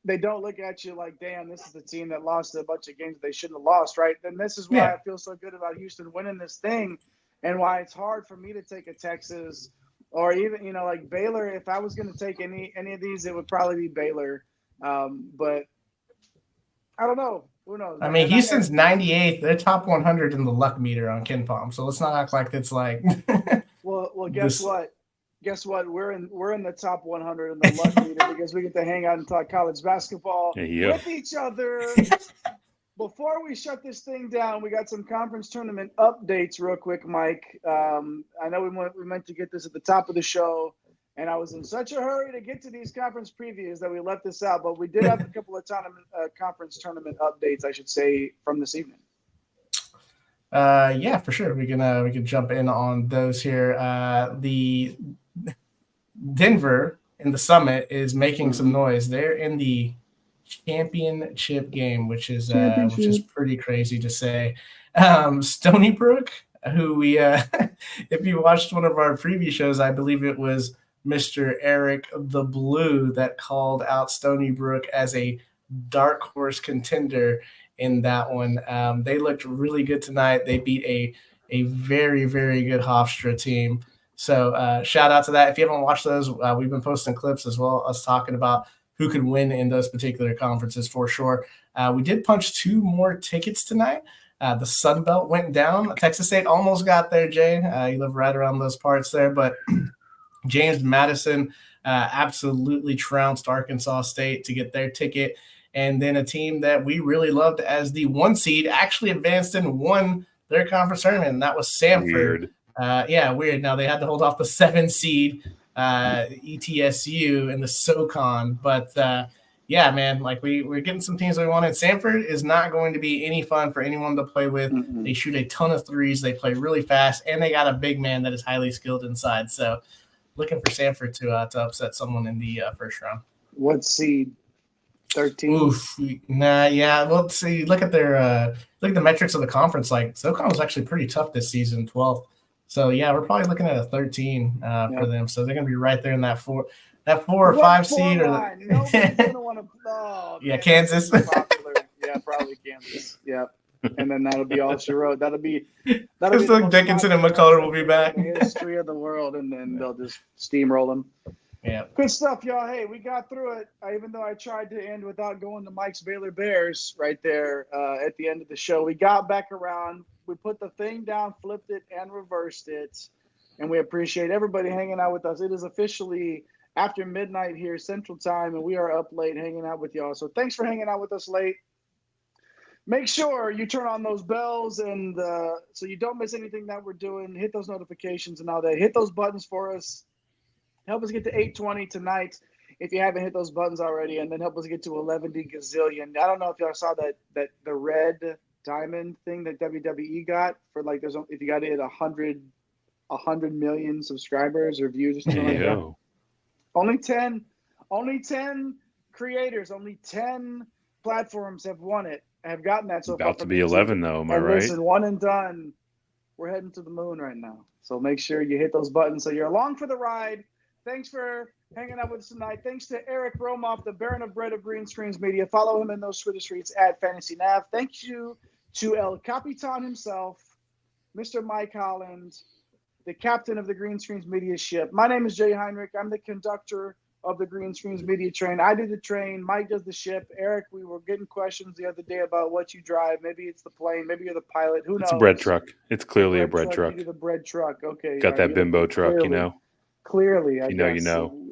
they don't look at you like, damn, this is the team that lost a bunch of games that they shouldn't have lost, right? Then this is why I feel so good about Houston winning this thing, and why it's hard for me to take a Texas or even, like Baylor. If I was going to take any of these, it would probably be Baylor. But I don't know. Who knows? I mean, Houston's 98th. They're top 100 in the luck meter on KenPom. So let's not act like it's like. well, guess what? Guess what? We're in the top 100 in the luck meter because we get to hang out and talk college basketball with each other. Before we shut this thing down, we got some conference tournament updates real quick, Mike. I know we meant to get this at the top of the show, and I was in such a hurry to get to these conference previews that we left this out. But we did have a couple of conference tournament updates, I should say, from this evening. Yeah, for sure. We can jump in on those here. The Denver in the Summit is making some noise. They're in the championship game, which is pretty crazy to say. Stony Brook, who we if you watched one of our previous shows, I believe it was Mr. Eric the Blue that called out Stony Brook as a dark horse contender in that one. They looked really good tonight. They beat a very, very good Hofstra team. So shout out to that. If you haven't watched those, we've been posting clips as well, us talking about who could win in those particular conferences for sure. We did punch 2 more tickets tonight. The Sun Belt went down. Texas State almost got there, Jay. You live right around those parts there, but James Madison absolutely trounced Arkansas State to get their ticket. And then a team that we really loved as the 1 seed actually advanced and won their conference tournament, and that was Samford. Weird. Now they had to hold off the 7 seed ETSU in the SoCon. But, man, like we're getting some teams we wanted. Samford is not going to be any fun for anyone to play with. Mm-hmm. They shoot a ton of threes. They play really fast, and they got a big man that is highly skilled inside. So looking for Samford to upset someone in the first round. What seed? 13. Oof. Nah, yeah. Let's see. Look at the metrics of the conference. Like SoCon was actually pretty tough this season. 12th. So yeah, we're probably looking at a 13 for them. So they're going to be right there in that 4 or 5 seed. Nobody's going to want to. Oh, yeah, Kansas. Popular. Yeah, probably Kansas. Yep. And then that'll be all she wrote. That'll be Dickinson and McCullough will be back. History of the world, and then they'll just steamroll them. Yeah. Good stuff, y'all. Hey, we got through it. Even though I tried to end without going to Mike's Baylor Bears right there at the end of the show, we got back around. We put the thing down, flipped it, and reversed it. And we appreciate everybody hanging out with us. It is officially after midnight here, Central Time, and we are up late hanging out with y'all. So thanks for hanging out with us late. Make sure you turn on those bells and so you don't miss anything that we're doing. Hit those notifications and all that. Hit those buttons for us. Help us get to 820 tonight if you haven't hit those buttons already, and then help us get to 11 gazillion. I don't know if y'all saw that the red diamond thing that WWE got for like if you got to hit 100 million subscribers or views or something like that. Only 10 creators, only 10 platforms have won it. Have gotten that so far. About to be 11 though, am I right? Listen, one and done. We're heading to the moon right now. So make sure you hit those buttons so you're along for the ride. Thanks for hanging out with us tonight. Thanks to Eric Romoff, the Baron of Bread of Green Screens Media. Follow him in those Twitter streets at FantasyNav. Thank you to El Capitan himself, Mr. Mike Holland, the captain of the Green Screens Media ship. My name is Jay Heinrich. I'm the conductor of the Green Screens Media train. I do the train. Mike does the ship. Eric, we were getting questions the other day about what you drive. Maybe it's the plane. Maybe you're the pilot. Who knows? It's a bread truck. It's clearly a bread truck. You do the bread truck. Okay. Got that bimbo truck, clearly, you know? Clearly, I guess. You know.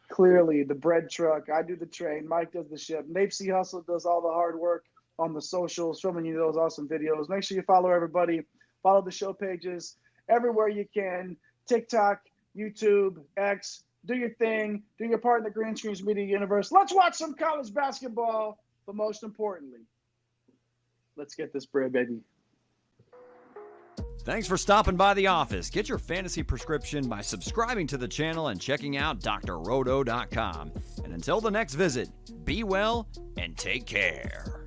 Clearly, the bread truck. I do the train. Mike does the ship. Nate C. Hustle does all the hard work on the socials, filming you those awesome videos. Make sure you follow everybody. Follow the show pages everywhere you can. TikTok, YouTube, X. Do your thing. Do your part in the Green Screens Media universe. Let's watch some college basketball. But most importantly, let's get this bread, baby. Thanks for stopping by the office. Get your fantasy prescription by subscribing to the channel and checking out drrodo.com. And until the next visit, be well and take care.